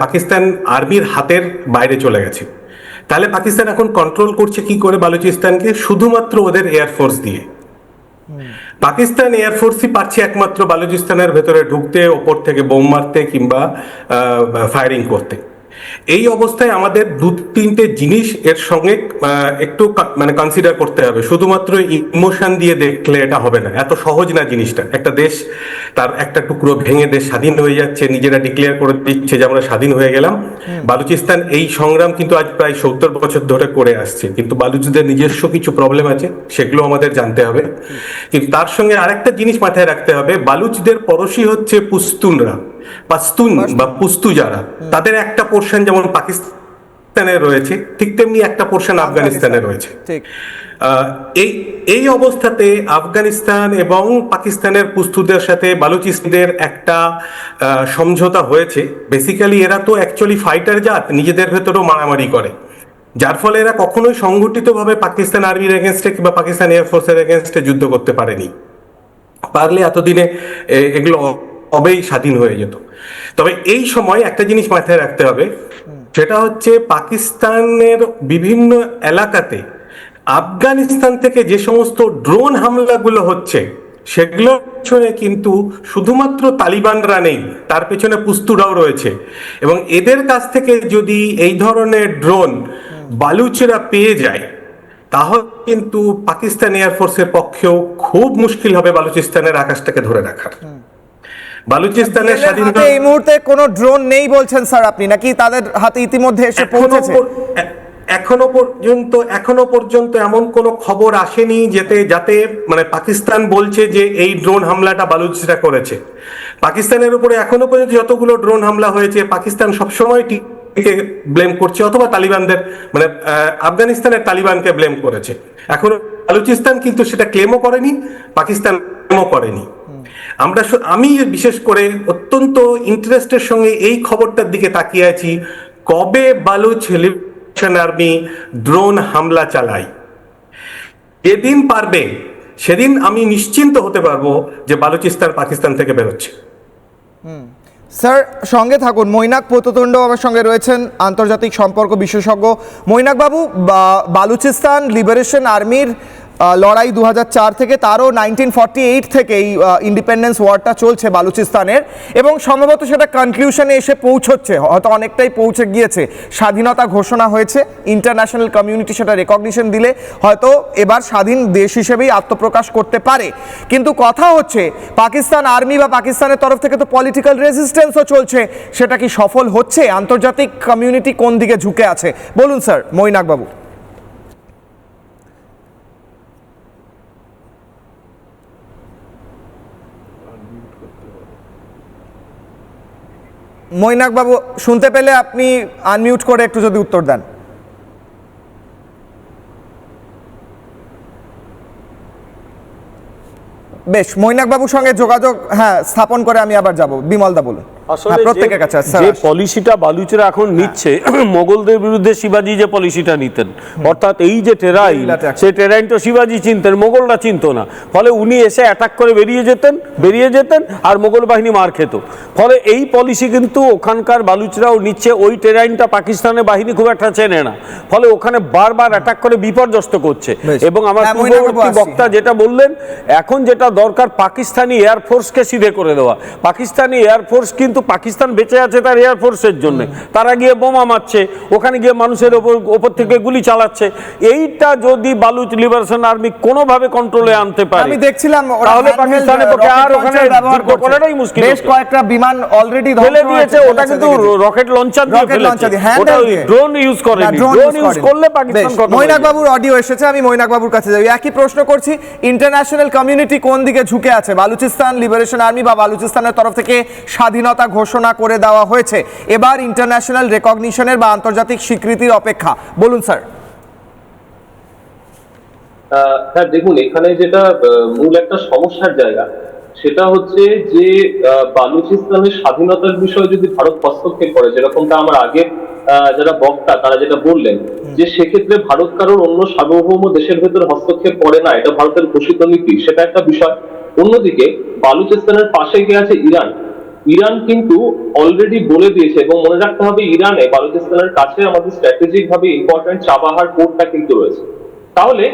পাকিস্তান আর্মির হাতের বাইরে চলে গেছে। তাহলে পাকিস্তান এখন কন্ট্রোল করছে কি করে বালুচিস্তানকে? শুধুমাত্র ওদের এয়ারফোর্স দিয়ে। পাকিস্তান এয়ারফোর্সই পারছে একমাত্র বালুচিস্তানের ভেতরে ঢুকতে, ওপর থেকে বোম মারতে কিংবা ফায়ারিং করতে। এই অবস্থায় আমাদের দু তিনটে জিনিস এর সঙ্গে একটু মানে কনসিডার করতে হবে। শুধুমাত্র ইমোশন দিয়ে দেখলে এটা হবে না, এত সহজ না জিনিসটা। একটা দেশ তার একটা টুকরো ভেঙে দেশ স্বাধীন হয়ে যাচ্ছে, নিজেরা ডিক্লেয়ার করে দিচ্ছে যে আমরা স্বাধীন হয়ে গেলাম। বালুচিস্তান এই সংগ্রাম কিন্তু আজ প্রায় 70 বছর ধরে করে আসছে, কিন্তু বালুচদের নিজস্ব কিছু প্রবলেম আছে, সেগুলো আমাদের জানতে হবে। কিন্তু তার সঙ্গে আরেকটা জিনিস মাথায় রাখতে হবে, বালুচদের পড়োশি হচ্ছে পুস্তুনরা, পাস্তুন বা পুস্তু যারা, তাদের একটা পোর্শন যেমন পাকিস্তানে রয়েছে, ঠিক তেমনি একটা পোর্শন আফগানিস্তানে রয়েছে। এই অবস্থাতে আফগানিস্তান এবং পাকিস্তানের পুস্তুদের সাথে বালুচিস্তানদের একটা সমঝোতা হয়েছে। বেসিক্যালি এরা তো অ্যাকচুয়ালি ফাইটার জাত, নিজেদের ভেতরেও মারামারি করে, যার ফলে এরা কখনোই সংগঠিতভাবে পাকিস্তান আর্মির এগেনস্টে কিংবা পাকিস্তান এয়ারফোর্সের এগেনস্টে যুদ্ধ করতে পারেনি। পারলে এতদিনে এগুলো কবেই স্বাধীন হয়ে যেত। তবে এই সময় একটা জিনিস মাথায় রাখতে হবে, সেটা হচ্ছে পাকিস্তানের বিভিন্ন এলাকাতে আফগানিস্তান থেকে যে সমস্ত ড্রোন হামলাগুলো হচ্ছে, সেগুলোর পেছনে কিন্তু শুধুমাত্র তালিবানরা নেই, তার পেছনে পুস্তুরাও রয়েছে। এবং এদের কাছ থেকে যদি এই ধরনের ড্রোন বালুচরা পেয়ে যায়, তাহলে কিন্তু পাকিস্তান এয়ারফোর্সের পক্ষেও খুব মুশকিল হবে বালুচিস্তানের আকাশটাকে ধরে রাখার। বালুচিস্তানের স্বাধীনতা এই মুহূর্তে কোনো ড্রোন নেই বলছেন স্যার আপনি, নাকি তাদের হাতে ইতিমধ্যে এসে পৌঁছেছে? এখনো পর্যন্ত এমন কোনো খবর আসেনি যাতে মানে পাকিস্তান বলছে যে এই ড্রোন হামলাটা বালুচরা করেছে। পাকিস্তানের উপরে এখনো পর্যন্ত যতগুলো ড্রোন হামলা হয়েছে, পাকিস্তান সবসময় ব্লেম করছে, অথবা তালিবানদের মানে আফগানিস্তানের তালিবানকে ব্লেম করেছে। এখন বালুচিস্তান কিন্তু সেটা ক্লেমও করেনি, পাকিস্তান ক্লেমও করেনি। আমি বিশেষ করে অত্যন্ত ইন্টারেস্টের সঙ্গে এই খবরটার দিকে তাকিয়ে আছি, কবে বালুচ লিবারেশন আর্মি ড্রোন হামলা চালায়। যেদিন পারবে সেদিন আমি নিশ্চিন্ত হতে পারবো যে বালুচিস্তান পাকিস্তান থেকে বেরোচ্ছে। স্যার সঙ্গে থাকুন, মৈনাক পততুণ্ড আমার সঙ্গে রয়েছেন, আন্তর্জাতিক সম্পর্ক বিশেষজ্ঞ। মৈনাক বাবু, বালুচিস্তান লিবারেশন আর্মির লড়াই 2004 থেকে, তারও 1948 থেকে এই ইন্ডিপেন্ডেন্স ওয়ারটা চলছে বালুচিস্তানের, এবং সম্ভবত সেটা কনক্লুশনে এসে পৌঁছচ্ছে, হয়তো অনেকটাই পৌঁছে গিয়েছে। স্বাধীনতা ঘোষণা হয়েছে, ইন্টারন্যাশনাল কমিউনিটি সেটা রেকগনিশন দিলে হয়তো এবার স্বাধীন দেশ হিসেবেই আত্মপ্রকাশ করতে পারে। কিন্তু কথা হচ্ছে পাকিস্তান আর্মি বা পাকিস্তানের তরফ থেকে তো পলিটিক্যাল রেজিস্ট্যান্সও চলছে, সেটা কি সফল হচ্ছে? আন্তর্জাতিক কমিউনিটি কোন দিকে ঝুঁকে আছে বলুন স্যার, মৈনাক বাবু। মৈনাক বাবু শুনতে পেলে আপনি আনমিউট করে একটু যদি উত্তর দেন। বেশ, মৈনাক বাবুর সঙ্গে যোগাযোগ স্থাপন করে আমি আবার যাব। বিমল দা বলুন। আসলে প্রত্যেকের কাছে যে পলিসিটা বালুচরা এখন নিচ্ছে, মোগলদের বিরুদ্ধে শিবাজি যে পলিসিটা নিতেন, অর্থাৎ এই যে টেরাইন, সেই টেরাইন তো শিবাজি চিনতেন, মোগলরা চিনতো না। ফলে উনি এসে অ্যাটাক করে বেরিয়ে যেতেন আর মোগল বাহিনী মার খেত। ফলে এই পলিসি কিন্তু ওখানকার বালুচরাও নিচ্ছে। ওই টেরাইনটা পাকিস্তানের বাহিনী খুব একটা চেনে না, ফলে ওখানে বারবার অ্যাটাক করে বিপর্যস্ত করছে। এবং আমার পূর্ববর্তী বক্তা যেটা বললেন, এখন যেটা দরকার পাকিস্তানি এয়ারফোর্সকে সিধে করে দেওয়া। পাকিস্তানি এয়ারফোর্স কিন্তু পাকিস্তান বেঁচে আছে তার এয়ারফোর্সের জন্য, তারা গিয়ে বোমা মারছে, ওখানে গিয়ে মানুষের ওপর থেকে গুলি চালাচ্ছে। এইটা যদি বালুচ লিবারেশন আর্মি কোনোভাবে কন্ট্রোলে আনতে পারে, আমি দেখছিলাম তাহলে পাকিস্তানের পক্ষে আর ওখানে যুদ্ধ করাটাই মুশকিল। বেশ কয়েকটা বিমান অলরেডি ফেলে দিয়েছে, ওটা কিন্তু রকেট লঞ্চার দিয়ে ফেলেছে, ওটা ড্রোন ইউজ করেনি। ড্রোন ইউজ করলে পাকিস্তান কত। মৈনাক বাবুর অডিও এসেছে, আমি মৈনাক বাবুর কাছে যাই। একই প্রশ্ন করছি, ইন্টারন্যাশনাল কমিউনিটি কোন দিকে ঝুঁকে আছে? বালুচিস্তান লিবারেশন আর্মি বা বালুচিস্তানের তরফ থেকে স্বাধীনতা ঘোষণা করে দেওয়া হয়েছে, এবার ইন্টারন্যাশনাল রেকগনিশনের বা আন্তর্জাতিক স্বীকৃতির অপেক্ষা। বলুন স্যার। হ্যাঁ দেখুন, এখানে যেটা মূল একটা সমস্যার জায়গা, সেটা হচ্ছে যে বালুচিস্তানের স্বাধীনতার বিষয়ে যদি ভারত হস্তক্ষেপ করে, যেরকমটা আমার আগে যারা বক্তা তারা যেটা বললেন, যে সেক্ষেত্রে ভারত কারোর অন্য সার্বভৌম দেশের ভেতর হস্তক্ষেপ করে না, এটা ভারতের ঘোষিত নীতি, সেটা একটা বিষয়। অন্যদিকে বালুচিস্তানের পাশে গিয়ে আছে ইরান। ইরান কিন্তু অলরেডি বলে দিয়েছে, এবং মনে রাখতে হবে ইরানে বালুচিস্তানের কাছে আমাদের স্ট্র্যাটেজিক ভাবে ইম্পর্টেন্ট চাবাহার পোর্টটা কিন্তু রয়েছে। তাহলে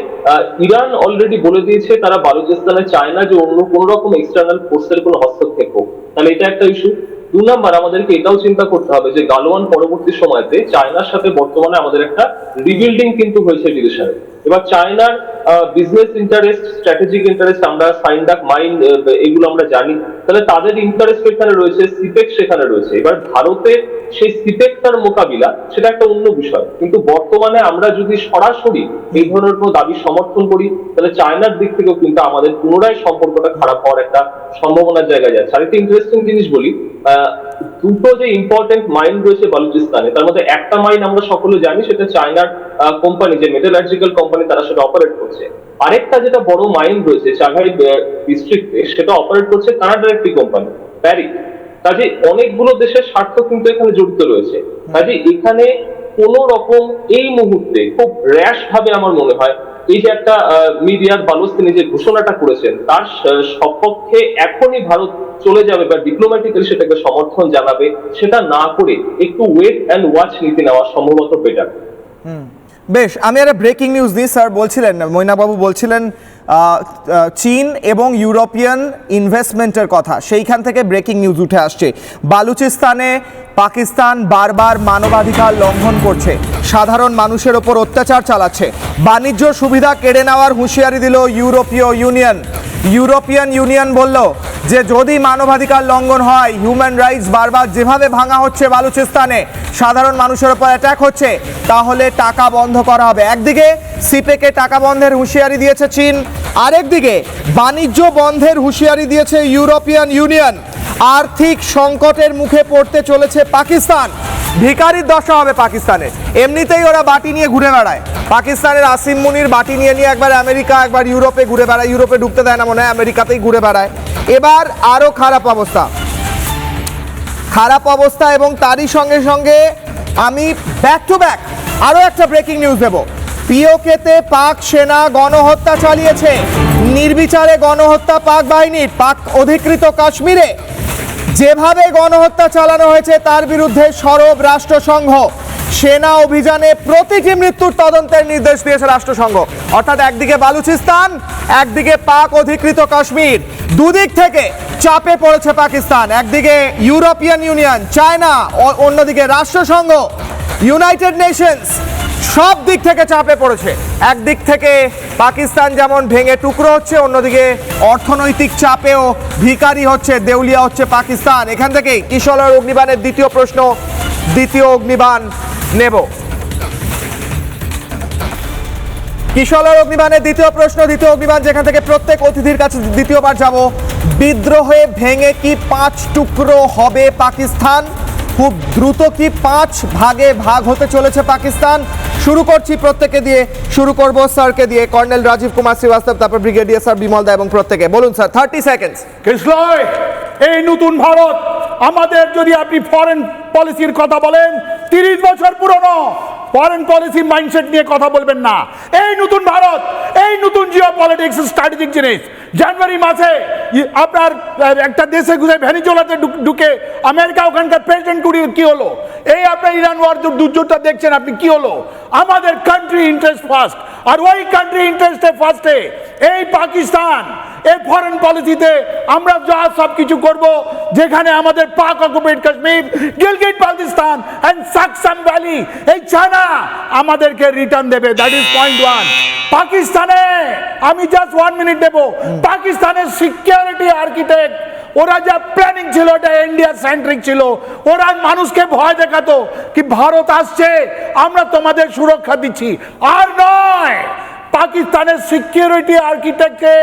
ইরান অলরেডি বলে দিয়েছে তারা বালুচিস্তানে চায় না যে অন্য কোন রকম এক্সটার্নাল ফোর্সের কোনো হস্তক্ষেপ হোক। তাহলে এটা একটা ইস্যু। 2 নাম্বার, আমাদেরকে এটাও চিন্তা করতে হবে যে গালওয়ান পরবর্তী সময়তে চায়নার সাথে বর্তমানে আমাদের একটা রিবিল্ডিং কিন্তু হয়েছে রিলেশনে। এবার চায়নার বিজনেস ইন্টারেস্ট, স্ট্র্যাটেজিক ইন্টারেস্ট, আমরা সাইনডাক মাইন এগুলো আমরা জানি, তাহলে তাদের ইন্টারেস্ট এখানে রয়েছে, সিপেক সেখানে রয়েছে। এবার ভারতের সেই সিপেকটার মোকাবিলা সেটা একটা অন্য বিষয়, কিন্তু বর্তমানে আমরা যদি সরাসরি এই ধরনের কোনো দাবি সমর্থন করি তাহলে চায়নার দিক থেকেও কিন্তু আমাদের পুনরায় সম্পর্কটা খারাপ হওয়ার একটা সম্ভাবনার জায়গায় যাচ্ছে। আরেকটা ইন্টারেস্টিং জিনিস বলি, দুটো যে ইম্পর্টেন্ট মাইন রয়েছে বালুচিস্তানে, তার মধ্যে একটা মাইন আমরা সকলে জানি সেটা চায়নার কোম্পানি, যে মেটালার্জিক্যাল কোম্পানি, তারা সেটা অপারেট করছে। আরেকটা যেটা বড় মাইন রয়েছে চাগাই ডিস্ট্রিক্টে, সেটা অপারেট করছে কানাডার একটি কোম্পানি, প্যারিক। কাজে অনেকগুলো দেশের স্বার্থ কিন্তু এখানে জড়িত রয়েছে। কাজে এখানে কোন রকম এই মুহূর্তে খুব র্যাশ ভাবে আমার মনে হয় এই যে একটা মিডিয়ার বালুস্তিনি যে ঘোষণাটা করেছেন তার সপক্ষে এখনই ভারত চলে যাবে বা ডিপ্লোম্যাটিক্যালি সেটাকে সমর্থন জানাবে, সেটা না করে একটু ওয়েট অ্যান্ড ওয়াচ নীতি নেওয়া সম্ভবত বেটার। বেশ, আমি একটা ব্রেকিং নিউজ দিই। স্যার বলছিলেন, মৈনাবাবু বলছিলেন চীন এবং ইউরোপিয়ান ইনভেস্টমেন্টের কথা, সেইখান থেকে ব্রেকিং নিউজ উঠে আসছে। বালুচিস্তানে পাকিস্তান বারবার মানবাধিকার লঙ্ঘন করছে, সাধারণ মানুষের ওপর অত্যাচার চালাচ্ছে, বাণিজ্য সুবিধা কেড়ে নেওয়ার হুঁশিয়ারি দিল ইউরোপীয় ইউনিয়ন। ইউরোপিয়ান ইউনিয়ন বলল যে যদি মানবাধিকার লঙ্ঘন হয়, হিউম্যান রাইটস বারবার যেভাবে ভাঙা হচ্ছে বালুচিস্তানে, সাধারণ মানুষের উপর অ্যাটাক হচ্ছে, তাহলে টাকা বন্ধ করা হবে। একদিকে সিপেকে টাকা বন্ধের হুঁশিয়ারি দিয়েছে চীন, আরেকদিকে বাণিজ্য বন্ধের হুঁশিয়ারি দিয়েছে ইউরোপিয়ান ইউনিয়ন। আর্থিক সংকটের মুখে পড়তে চলেছে পাকিস্তান, ভিখারির দশা হবে পাকিস্তানে। এমনিতেই ওরা বাটি নিয়ে ঘুরে বেড়ায়, পাকিস্তানের আসিম মুনির বাটি নিয়ে নিয়ে একবার আমেরিকা একবার ইউরোপে ঘুরে বেড়ায়, ইউরোপে ঢুকতে দেয় না মনে হয়, আমেরিকাতেই ঘুরে বেড়ায়। এবার আরো খারাপ অবস্থা, এবং তারই সঙ্গে সঙ্গে আমি ব্যাক টু ব্যাক আরো একটা ব্রেকিং নিউজ দেব। পিওকেতে পাক সেনা গণহত্যা চালিয়েছে, নির্বিচারে গণহত্যা পাক বাহিনীর। পাক অধিকৃত কাশ্মীরে যেভাবে গণহত্যা চালানো হয়েছে তার বিরুদ্ধে সরব রাষ্ট্রসংঘ। সেনা অভিযানে প্রতিটি মৃত্যুর তদন্তের নির্দেশ দিয়েছে রাষ্ট্রসংঘ। অর্থাৎ একদিকে বালুচিস্তান, একদিকে পাক অধিকৃত কাশ্মীর, দুদিক থেকে চাপে পড়েছে পাকিস্তান। একদিকে ইউরোপিয়ান ইউনিয়ন, চায়না, অন্যদিকে রাষ্ট্রসংঘ, ইউনাইটেড নেশনস, সব দিক থেকে চাপে পড়েছে। একদিক থেকে পাকিস্তান যেমন ভেঙে টুকরো হচ্ছে, অন্যদিকে অর্থনৈতিক চাপেও ভিখারি হচ্ছে, দেউলিয়া হচ্ছে পাকিস্তান। এখান থেকেই কিশলয়ের অগ্নিবাণের দ্বিতীয় প্রশ্ন, দ্বিতীয় অগ্নিবাণ নেব। কিশলয়ের অগ্নিবাণের দ্বিতীয় প্রশ্ন, দ্বিতীয় অগ্নিবাণ, যেখান থেকে প্রত্যেক অতিথির কাছে দ্বিতীয়বার যাব। বিদ্রোহে ভেঙে কি 5 টুকরো হবে পাকিস্তান? খুব দ্রুত কি 5 ভাগে ভাগ হতে চলেছে পাকিস্তান? শুরু করছি প্রত্যেকে দিয়ে, শুরু করব স্যারকে দিয়ে, কর্নেল রাজীব কুমার শ্রীবাস্তব, তারপর ব্রিগেডিয়ার স্যার বিমল দা এবং প্রত্যেকে। বলুন স্যার, 30 সেকেন্ডস। কৃষ্ণয়, এই নতুন ভারত আমাদের, যদি আপনি ফরেন পলিসির কথা বলেন 30 বছর পুরনো, ফরেন পলিসি মাইন্ডসেট নিয়ে কথা বলবেন না। এই নতুন ভারত, এই নতুন জিও পলিটিক্স স্ট্র্যাটেজিক জিনিস। জানুয়ারি মাসে আপনার একটা দেশে ঘুরে ভেনিজুয়েলাতে ঢুকে আমেরিকা ওখানকার প্রেসিডেন্ট কি হলো, এই আপনার ইরান ওয়ার দুর্যোগটা দেখছেন আপনি, কি হলো? আমাদের কান্ট্রি ইন্টারেস্ট ফার্স্ট, আর ওই কান্ট্রি ইন্টারেস্টে ফার্স্টে এই পাকিস্তান, এই ফরেন পলিসিতে আমরা যা সব কিছু করব, যেখানে আমাদের পাক অকুপেড কাশ্মীর, গিলগিট বালতিস্তান এন্ড সাকসাম ভ্যালি, এই চায়না আমাদেরকে রিটার্ন দেবে। That is point 1। পাকিস্তানে আমি জাস্ট 1 মিনিট দেব। পাকিস্তানের সিকিউরিটি আর্কিটেক্ট, ওরা যা প্ল্যানিং ছিল এটা ইন্ডিয়া সেন্ট্রিক ছিল। ওরা মানুষকে ভয় দেখাতো কি ভারত আসছে, আমরা তোমাদের সুরক্ষা দিচ্ছি, আর নয়। পাকিস্তানের সিকিউরিটি আর্কিটেক্টকে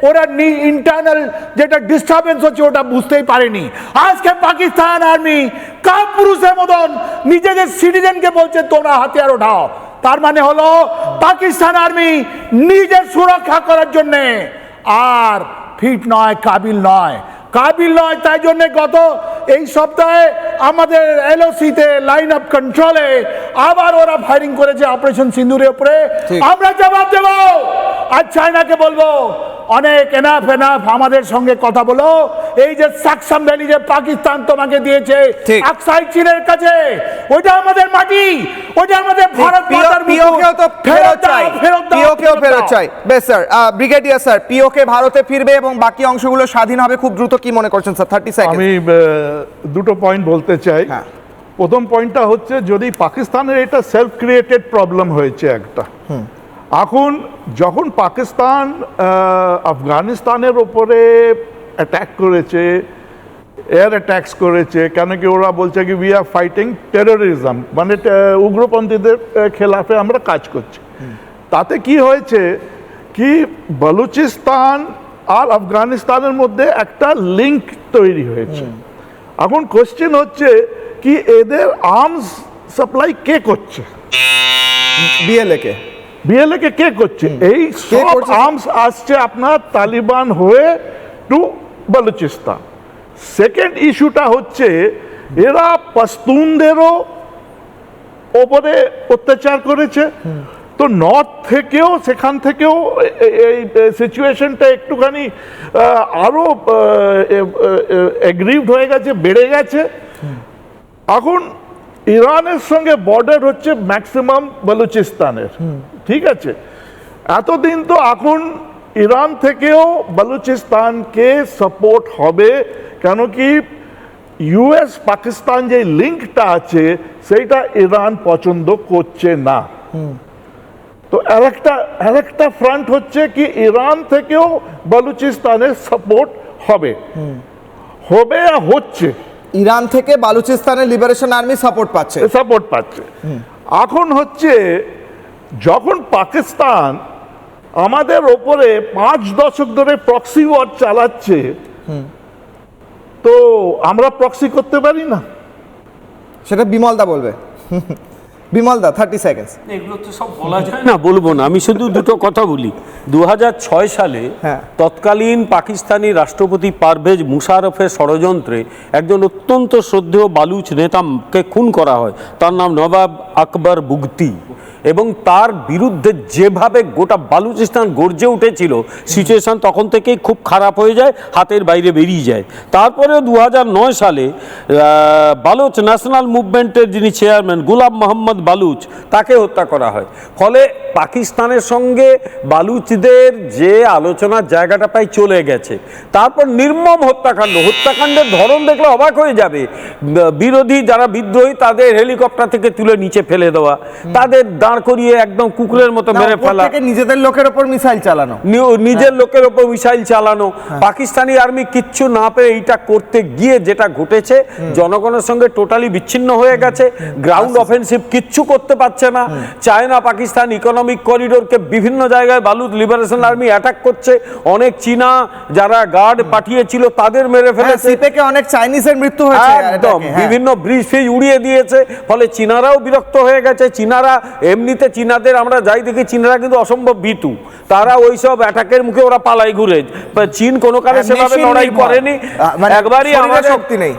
ওরা ইন্টারনাল যেটা ডিস্টারবেন্স হচ্ছে ওটা বুঝতেই পারেনি। আজকে পাকিস্তান আর্মি কাপুরুষের মতন নিজেদের সিটিজেনকে বলছে তোমরা হাতিয়ার ওঠাও। তার মানে হলো পাকিস্তান আর্মি নিজের সুরক্ষা করার জন্য আর ফিট নয়, কাবিল নয়। তাই জন্য গত এই সপ্তাহে আমাদের এলওসিতে, লাইন অফ কন্ট্রোলে আবার ওরা ফায়ারিং করেছে অপারেশন সিন্দুরের উপরে। আমরা জবাব দেব। আর চায়নাকে বলবো অনেক এনাফ আমাদের সঙ্গে কথা বলো। এই যে সাকসাম ভ্যালি যে পাকিস্তান তোমাকে দিয়েছে ঠিক। আকসাই চীনের কাছে, ওইটা আমাদের মাটি, ওইটা আমাদের ভারত মাতার পিওকেও তো ফেরত চাই, পিওকেও ফেরত ফেরত চাই। বেশ স্যার, ব্রিগেডিয়ার স্যার, পিওকে ভারতে ফিরবে এবং বাকি অংশগুলো স্বাধীন হবে খুব দ্রুত, কি মনে করছেন স্যার? 30 সেকেন্ড। আমি দুটো পয়েন্ট বলতে চাই। হ্যাঁ। প্রথম পয়েন্টটা হচ্ছে, যদি পাকিস্তানের এটা সেলফ ক্রিয়েটেড প্রবলেম হয়েছে একটা, এখন যখন পাকিস্তান আফগানিস্তানের ওপরে অ্যাটাক করেছে, এয়ার অ্যাটাকস করেছে, কেন কি ওরা বলছে কি উই আর ফাইটিং টেরোরিজম, মানে উগ্রপন্থীদের খেলাফে আমরা কাজ করছি। তাতে কি হয়েছে কি বলুচিস্তান আর আফগানিস্তানের মধ্যে একটা লিঙ্ক তৈরি হয়েছে। এখন কোশ্চেন হচ্ছে কি এদের আর্মস সাপ্লাই কে করছে? বিএলএ কে করছে? এই সব করছে? আর্মস আসছে আপনার তালিবান হয়ে টু বলুচিস্তান। সেকেন্ড ইস্যুটা হচ্ছে এরা পশতুনদেরও ওপরে অত্যাচার করেছে, তো নর্থ থেকেও সেখান থেকেও এই সিচুয়েশনটা একটুখানি আরো এগ্রিভড হয়ে গেছে, বেড়ে গেছে। এখন ইরানের সঙ্গে বর্ডার হচ্ছে ম্যাক্সিমাম বলুচিস্তানের, ঠিক আছে? এতদিন তো এখন ইরান থেকেও বলুচিস্তানকে সাপোর্ট হবে, কেন কি ইউএস পাকিস্তান যে লিঙ্কটা আছে সেইটা ইরান পছন্দ করছে না। তো আরেকটা ফ্রন্ট হচ্ছে কি ইরান থেকেও বলুচিস্তানের সাপোর্ট হবে আর হচ্ছে। ইরান থেকে বালুচিস্তানের লিবারেশন আর্মি সাপোর্ট পাচ্ছে। এখন হচ্ছে যখন পাকিস্তান আমাদের ওপরে 5 দশক ধরে প্রক্সি ওয়ার চালাচ্ছে, তো আমরা প্রক্সি করতে পারি না? সেটা বিমলদা বলবে। বিমলদা, 30 সেকেন্ডস। এগুলো তো সব বলা যায় না, বলবো না। আমি শুধু দুটো কথা বলি। 2006 সালে হ্যাঁ। তৎকালীন পাকিস্তানি রাষ্ট্রপতি পারভেজ মুশারফের ষড়যন্ত্রে একজন অত্যন্ত শ্রদ্ধেয় বালুচ নেতাকে খুন করা হয়, তার নাম নবাব আকবর বুগতি। এবং তার বিরুদ্ধে যেভাবে গোটা বালুচিস্তান গর্জে উঠেছিল, সিচুয়েশন তখন থেকেই খুব খারাপ হয়ে যায়, হাতের বাইরে বেরিয়ে যায়। তারপরে 2009 সালে বালুচ ন্যাশনাল মুভমেন্টের যিনি চেয়ারম্যান গুলাম মোহাম্মদ বালুচ, তাকে হত্যা করা হয়। ফলে পাকিস্তানের সঙ্গে বালুচদের যে আলোচনার জায়গাটা প্রায় চলে গেছে। তারপর নির্মম হত্যাকাণ্ডের ধরন দেখলে অবাক হয়ে যাবে। বিরোধী যারা বিদ্রোহী তাদের হেলিকপ্টার থেকে তুলে নিচে ফেলে দেওয়া, তাদের দাঁড় করিয়ে একদম কুকুরের মতো মেরে ফেলা, নিজেদের লোকের ওপর মিসাইল চালানো, নিজের লোকের ওপর মিসাইল চালানো। পাকিস্তানি আর্মি কিচ্ছু না পেরে এইটা করতে গিয়ে যেটা ঘটেছে, জনগণের সঙ্গে টোটালি বিচ্ছিন্ন হয়ে গেছে, গ্রাউন্ড অফেন্সিভ কিচ্ছু করতে পারছে না। চায়না পাকিস্তান ইকোনমিক করিডোরকে বিভিন্ন জায়গায় বালুচ লিবারেশন আর্মি অ্যাটাক করছে। অনেক চীনা যারা গার্ড পাঠিয়েছিল তাদের মেরে ফেলেছে। সিপেকে অনেক চাইনিজের মৃত্যু হয়েছে, একদম বিভিন্ন ব্রিজ ফিজ উড়িয়ে দিয়েছে। ফলে চীনারাও বিরক্ত হয়ে গেছে। চীনারা এমনিতে, চীনাদের আমরা যাই দেখি, চীনারা কিন্তু অসম্ভব ভীতু। তারা ওইসব অ্যাটাকের মুখে ওরা পালাই ঘুরে। চীন কোনো কালে সেভাবে লড়াই করেনি। একবারই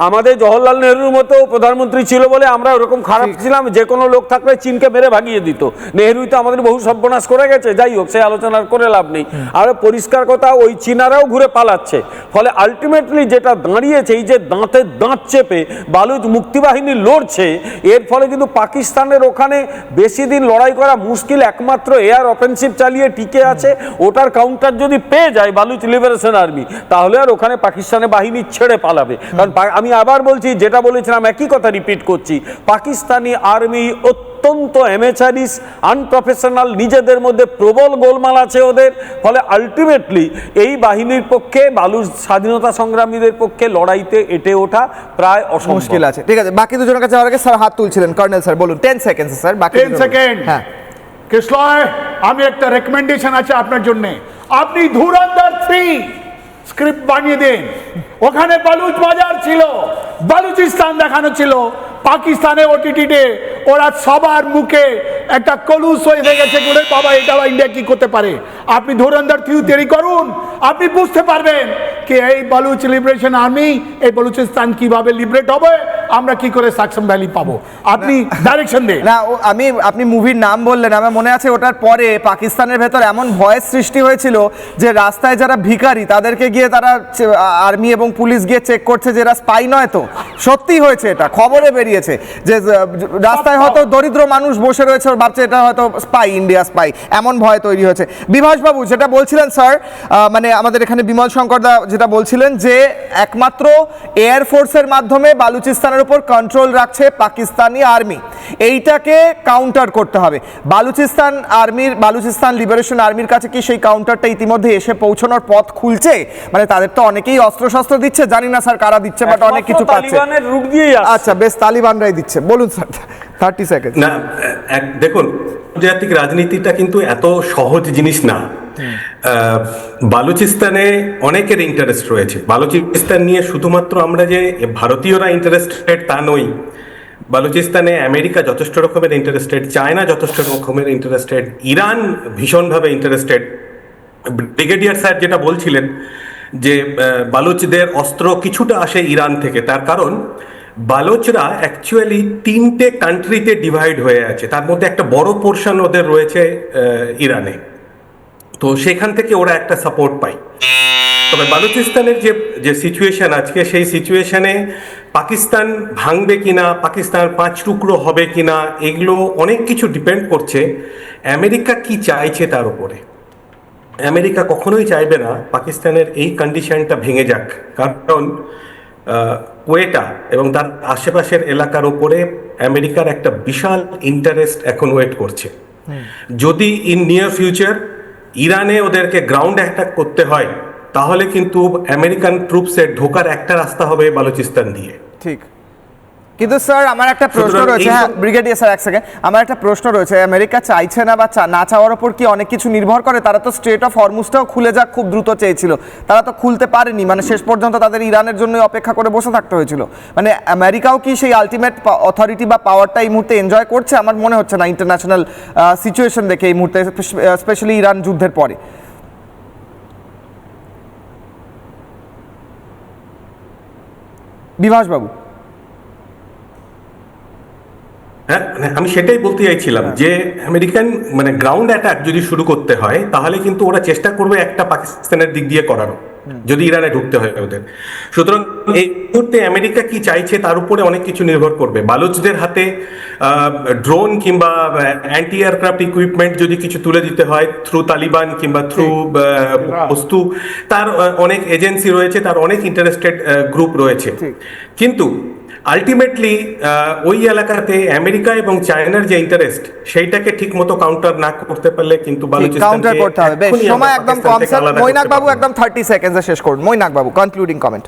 আমাদের জওহরলাল নেহরুর মতো প্রধানমন্ত্রী ছিল বলে আমরা ওরকম খারাপ ছিলাম, যে কোনো লোক থাকলে চীনকে মেরে ভাগিয়ে দিত। নেহরুই তো আমাদের বহু সর্বনাশ করে গেছে। যাই হোক, সেই আলোচনা করে লাভ নেই। আর পরিষ্কার কথা, ওই চীনারাও ঘুরে পালাচ্ছে। ফলে আলটিমেটলি যেটা দাঁড়িয়েছে, এই যে দাঁতের দাঁত চেপে বালুচ মুক্তিবাহিনী লড়ছে, এর ফলে কিন্তু পাকিস্তানের ওখানে বেশি দিন লড়াই করা মুশকিল। একমাত্র এয়ার অফেন্সিভ চালিয়ে টিকে আছে। ওটার কাউন্টার যদি পেয়ে যায় বালুচ লিবারেশন আর্মি, তাহলে আর ওখানে পাকিস্তানের বাহিনী ছেড়ে পালাবে। কারণ আমি আবার বলছি, যেটা বলেছিলাম একই কথা রিপিট করছি, পাকিস্তানি আর্মি অত্যন্ত অ্যামেচারিস, আনপ্রফেশনাল, নিজেদের মধ্যে প্রবল গোলমাল আছে ওদের। ফলে আলটিমেটলি এই বাহিনীর পক্ষে, বালুচ স্বাধীনতা সংগ্রামীদের পক্ষে লড়াইতে এটে ওঠা প্রায় মুশকিল আছে। ঠিক আছে, বাকি দুজনের কাছে আগে স্যার হাত তুলছিলেন। কর্নেল স্যার বলুন, 10 সেকেন্ড স্যার। বাকি 10 সেকেন্ড। হ্যাঁ, কৃষ্ণয়, আমি একটা রেকমেন্ডেশন আছে আপনার জন্য। আপনি ধুরন্ধর 3 স্ক্রিপ্ট বানিয়ে দেন। ওখানে বালুচ বাজার ছিল, বালুচিস্তান দেখানো ছিল। পাকিস্তানে ওটিটিতে ওরা সবার মুখে একটা কলুষ হয়ে গেছে বলে বাবা এটা ইন্ডিয়া কি করতে পারে। আপনি ধুরন্ধর থিওরি করুন, আপনি বুঝতে পারবেন কি এই বালুচ লিবারেশন আর্মি, এই বালুচিস্তান কিভাবে লিবারেট হবে, আমরা কি করে সাকসেম ভ্যালি পাবো। আপনি ডাইরেকশন দেন না আপনি মুভির নাম বললেন, আমার মনে আছে ওটার পরে পাকিস্তানের ভেতর এমন ভয়ের সৃষ্টি হয়েছিল যে রাস্তায় যারা ভিখারি তাদেরকে গিয়ে তারা আর্মি এবং পুলিশ গিয়ে চেক করছে যে এরা স্পাই নয়। তো সত্যি হয়েছে, এটা খবরে বেরিয়েছে যে রাস্তায় হয়তো দরিদ্র মানুষ বসে রয়েছে, ওর ভাবছে এটা হয়তো স্পাই, ইন্ডিয়া স্পাই, এমন ভয় তৈরি হয়েছে। বিভাসবাবু যেটা বলছিলেন স্যার, মানে আমাদের এখানে বিমল শঙ্কর দা যেটা বলছিলেন যে একমাত্র এয়ারফোর্সের মাধ্যমে বালুচিস্তানের উপর কন্ট্রোল রাখছে পাকিস্তানি আর্মি, এইটাকে কাউন্টার করতে হবে। বালুচিস্তান লিবারেশন আর্মির কাছে কি সেই কাউন্টারটা ইতিমধ্যে এসে পৌঁছানোর পথ খুলছে? মানে তাদের তো অনেকেই অস্ত্রশস্ত্র দিচ্ছে, জানি না স্যার কারা দিচ্ছে, বাট অনেক কিছু পাচ্ছে। তালিবানের রূপ দিয়েই আসছে। আচ্ছা বেশ, তালিবানরাই দিচ্ছে। বলুন স্যার, 30 সেকেন্ড। না, দেখুন, আন্তর্জাতিক রাজনীতিটা কিন্তু এত সহজ জিনিস না। বালুচিস্তানে অনেকের ইন্টারেস্ট রয়েছে। বালুচিস্তান নিয়ে শুধুমাত্র আমরা যে ভারতীয়রা ইন্টারেস্টেড তা নই। বালুচিস্তানে আমেরিকা যথেষ্ট রকমের ইন্টারেস্টেড, চায়না যথেষ্ট রকমের ইন্টারেস্টেড, ইরান ভীষণভাবে ইন্টারেস্টেড। ব্রিগেডিয়ার স্যার যেটা বলছিলেন যে বালুচদের অস্ত্র কিছুটা আসে ইরান থেকে, তার কারণ বালুচরা অ্যাকচুয়ালি 3টে কান্ট্রিতে ডিভাইড হয়ে আছে, তার মধ্যে একটা বড় পোর্শন ওদের রয়েছে ইরানে। তো সেখান থেকে ওরা একটা সাপোর্ট পায়। তবে বালুচিস্তানের যে সিচুয়েশন আজকে, সেই সিচুয়েশনে পাকিস্তান ভাঙবে কিনা, পাকিস্তান 5 টুকরো হবে কিনা, এগুলো অনেক কিছু ডিপেন্ড করছে আমেরিকা কি চাইছে তার উপরে। আমেরিকা কখনোই চাইবে না পাকিস্তানের এই কন্ডিশনটা ভেঙে যাক, কারণ কোয়েটা এবং তার আশেপাশের এলাকার উপরে আমেরিকার একটা বিশাল ইন্টারেস্ট এখন ওয়েট করছে। যদি ইন নিয়ার ফিউচার ইরানে ওদেরকে গ্রাউন্ড অ্যাটাক করতে হয়, তাহলে কিন্তু আমেরিকান ট্রুপসের ঢোকার একটা রাস্তা হবে বালুচিস্তান দিয়ে। ঠিক, কিন্তু স্যার আমার একটা প্রশ্ন রয়েছে। হ্যাঁ ব্রিগেডিয়ার স্যার, এক সেকেন্ড, আমার একটা প্রশ্ন রয়েছে। আমেরিকা চাইছে না বা না চাওয়ার উপর কি অনেক কিছু নির্ভর করে? তারা তো স্ট্রেট অফ হরমুজটাও খুলে যাক খুব দ্রুত চেয়েছিল, তারা তো খুলতে পারেনি, মানে শেষ পর্যন্ত তাদের ইরানের জন্য অপেক্ষা করে বসে থাকতে হয়েছিল। মানে আমেরিকাও কি সেই আলটিমেট অথরিটি বা পাওয়ারটা এই মুহূর্তে এনজয় করছে? আমার মনে হচ্ছে না, ইন্টারন্যাশনাল সিচুয়েশন দেখে এই মুহূর্তে, স্পেশালি ইরান যুদ্ধের পরে। বিভাসবাবু। হ্যাঁ, আমি সেটাই বলতে চাইছিলাম যে আমেরিকান মানে গ্রাউন্ড অ্যাটাক যদি শুরু করতে হয়, তাহলে কিন্তু ওরা চেষ্টা করবে একটা পাকিস্তানের দিক দিয়ে করানো, যদি ইরানে ঢুকতে হয় ওদের। সুতরাং এই মুহূর্তে আমেরিকা কি চাইছে তার উপরে অনেক কিছু নির্ভর করবে। বালুচদের হাতে ড্রোন কিংবা অ্যান্টি এয়ারক্রাফট ইকুইপমেন্ট যদি কিছু তুলে দিতে হয় থ্রু তালিবান কিংবা থ্রু বস্তু, তার অনেক এজেন্সি রয়েছে, তার অনেক ইন্টারেস্টেড গ্রুপ রয়েছে। কিন্তু আলটিমেটলি ওই এলাকাতে আমেরিকা এবং চায়নার যে ইন্টারেস্ট, সেইটাকে ঠিক মতো কাউন্টার না করতে পারলে কিন্তু কাউন্টার করতে হবে। বেশ, সময় একদম কম স্যার। মৈনাক বাবু একদম 30 সেকেন্ডে শেষ করুন। মৈনাক বাবু, কনক্লুডিং কমেন্ট।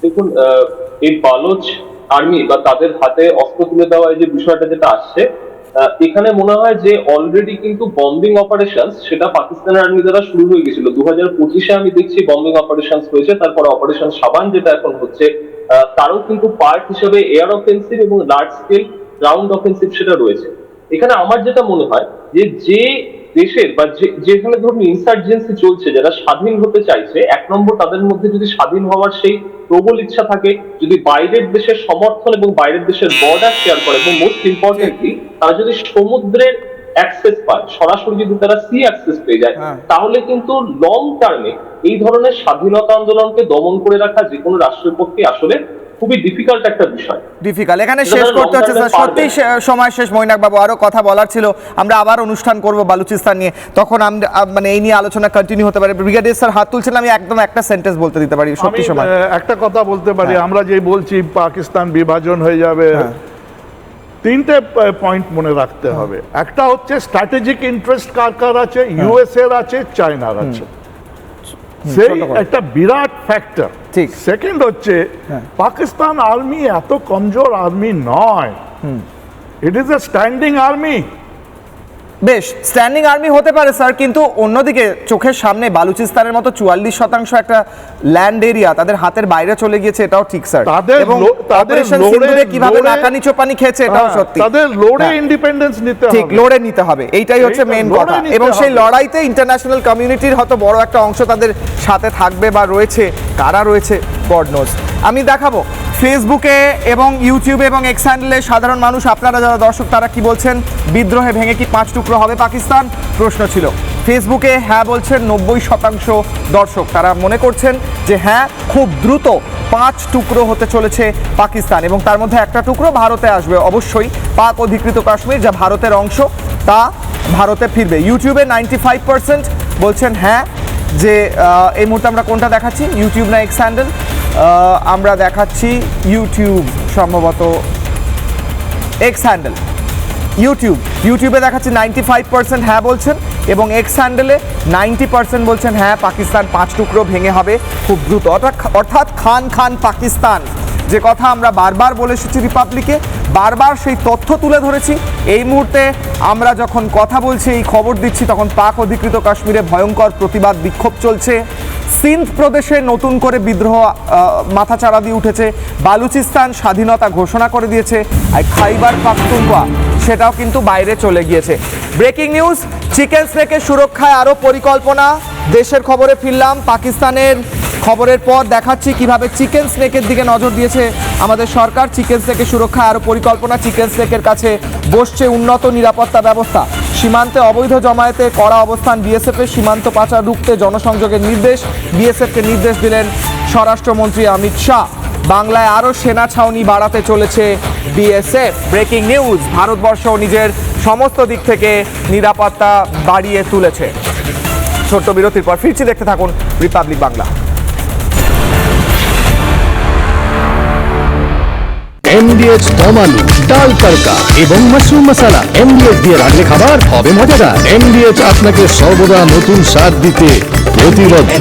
দেখুন, এই বালুচ আর্মি বা তাদের হাতে অস্ত্র তুলে দেওয়া যে বিষয়টা যেটা আসছে, এখানে মনে হয় যে অলরেডি কিন্তু বম্বিং অপারেশন সেটা পাকিস্তানের আর্মি দ্বারা শুরু হয়ে গেছিল। 2025-এ আমি দেখছি বম্বিং অপারেশন হয়েছে, তারপরে অপারেশন সাবান যেটা এখন হচ্ছে, তারও কিন্তু পার্ট হিসেবে এয়ার অফেন্সিভ এবং লার্জ স্কেল গ্রাউন্ড অফেন্সিভ সেটা রয়েছে। এখানে আমার যেটা মনে হয় যে দেশের বা যেখানে ধরুন ইনসার্জেন্সি চলছে, যারা স্বাধীন হতে চাইছে, 1 নম্বর তাদের মধ্যে যদি স্বাধীন হওয়ার সেই প্রবল ইচ্ছা থাকে, যদি বাইরের দেশের সমর্থন এবং বাইরের দেশের বর্ডার শেয়ার করে, এবং মোস্ট ইম্পর্টেন্টলি তারা যদি সমুদ্রের অ্যাক্সেস পায়, সরাসরি যদি তারা সি অ্যাক্সেস পেয়ে যায়, তাহলে কিন্তু লং টার্মে এই ধরনের স্বাধীনতা আন্দোলনকে দমন করে রাখা যে কোনো রাষ্ট্রের পক্ষে আসলে খুবই ডিফিকাল্ট একটা বিষয়। ডিফিকাল্ট। এখানে শেষ করতে হচ্ছে স্যার, সত্যি সময় শেষ। মৈনাক বাবু, আরো কথা বলার ছিল, আমরা আবার অনুষ্ঠান করব বালুচিস্তান নিয়ে, তখন আমরা মানে এই নিয়ে আলোচনা কন্টিনিউ হতে পারে। ব্রিগেডিয়ার স্যার হাত তুলছেন, আমি একদম একটা সেন্টেন্স বলতে দিতে পারি, সত্যি সময়। একটা কথা বলতে পারি, আমরা যে বলছি পাকিস্তান বিভাজন হয়ে যাবে, 3টে পয়েন্ট মনে রাখতে হবে। একটা হচ্ছে স্ট্র্যাটেজিক ইন্টারেস্ট কার কার আছে, ইউএস এর আছে, চায়নার আছে, সেই একটা বিরাট ফ্যাক্টর। ঠিক। সেকেন্ড হচ্ছে পাকিস্তান আর্মি এত কমজোর আর্মি নয়, it is a standing army. বেশ, স্ট্যান্ডিং আর্মি হতে পারে স্যার, কিন্তু অন্যদিকে চোখের সামনে বালুচিস্তানের মতো 44% একটা ল্যান্ড এরিয়া তাদের হাতের বাইরে চলে গিয়েছে, এটাও ঠিক স্যার। এবং অপারেশন সিন্দুরে কিভাবে নাকানি চোপানি খেয়েছে এটাও সত্যি। তাদের লোড়ে হ্যাঁ। ইন্ডিপেন্ডেন্স নিতে হবে, ঠিক, লড়ে নিতে হবে, এইটাই হচ্ছে এইটা মেইন লড়ে কথা। নিতে এবং সেই হবে। লড়াইতে ইন্টারন্যাশনাল কমিউনিটির হয়তো বড় একটা অংশ তাদের সাথে থাকবে বা রয়েছে, কারা রয়েছে গড নোজ। আমি দেখাবো ফেসবুকে এবং ইউটিউবে এবং এক্স হ্যান্ডেলে সাধারণ মানুষ, আপনারা যারা দর্শক তারা কি বলছেন। বিদ্রোহে ভেঙে কি 5 টুকরো হবে পাকিস্তান, প্রশ্ন ছিল। ফেসবুকে হ্যাঁ বলছেন 90% দর্শক, তারা মনে করছেন যে হ্যাঁ, খুব দ্রুত 5 টুকরো হতে চলেছে পাকিস্তান, এবং তার মধ্যে একটা টুকরো ভারতে আসবে অবশ্যই। পাক অধিকৃত কাশ্মীর যা ভারতের অংশ তা ভারতে ফিরবে। ইউটিউবে 95% বলছেন হ্যাঁ, যে এই মুহূর্তে আমরা কোনটা দেখাচ্ছি, ইউটিউব না এক্স হ্যান্ডেল? আমরা দেখাচ্ছি ইউটিউব, সম্ভবত এক্স হ্যান্ডেল। ইউটিউবে দেখাচ্ছি 95% হ্যাঁ বলছেন, এবং এক্স হ্যান্ডেলে 90% বলছেন হ্যাঁ, পাকিস্তান 5 টুকরো ভেঙে হবে খুব দ্রুত। অর্থাৎ খান খান পাকিস্তান, যে কথা আমরা বারবার বলে এসেছি রিপাবলিকে, বারবার সেই তথ্য তুলে ধরেছি। এই মুহূর্তে আমরা যখন কথা বলছি, এই খবর দিচ্ছি, তখন পাক অধিকৃত কাশ্মীরে ভয়ঙ্কর প্রতিবাদ বিক্ষোভ চলছে। সিন্ধ প্রদেশে নতুন করে বিদ্রোহ মাথাচাড়া দিয়ে উঠেছে। বালুচিস্তান স্বাধীনতা ঘোষণা করে দিয়েছে, আর খাইবার পাখতুনখোয়া সেটাও কিন্তু বাইরে চলে গিয়েছে। ব্রেকিং নিউজ, চিকেন স্নেকের সুরক্ষায় আরও পরিকল্পনা। দেশের খবরে ফিরলাম, পাকিস্তানের খবরের পর দেখাচ্ছি কিভাবে চিকেন স্নেকের দিকে নজর দিয়েছে আমাদের সরকার। চিকেন স্নেকের সুরক্ষায় আরও পরিকল্পনা, চিকেন স্নেকের কাছে বসছে উন্নত নিরাপত্তা ব্যবস্থা। সীমান্তে অবৈধ জমায়েতে কড়া অবস্থান বিএসএফের, সীমান্ত পাচার রুখতে জনসংযোগের নির্দেশ। বিএসএফকে নির্দেশ দিলেন স্বরাষ্ট্রমন্ত্রী অমিত শাহ। বাংলায় আরও সেনা ছাউনি বাড়াতে চলেছে বিএসএফ। ব্রেকিং নিউজ, ভারতবর্ষ নিজের সমস্ত দিক থেকে নিরাপত্তা বাড়িয়ে তুলেছে। ছোট্ট বিরতির পর ফিরছি, দেখতে থাকুন রিপাবলিক বাংলা। এমডিএচ দম আলু, ডাল তড়কা এবং মাশরুম মশলা। এমডিএচ দিয়ে রান্না খাবার হবে মজাদার। এমডিএচ আপনাকে সর্বদা নতুন স্বাদ দিতে প্রতিবদ্ধ।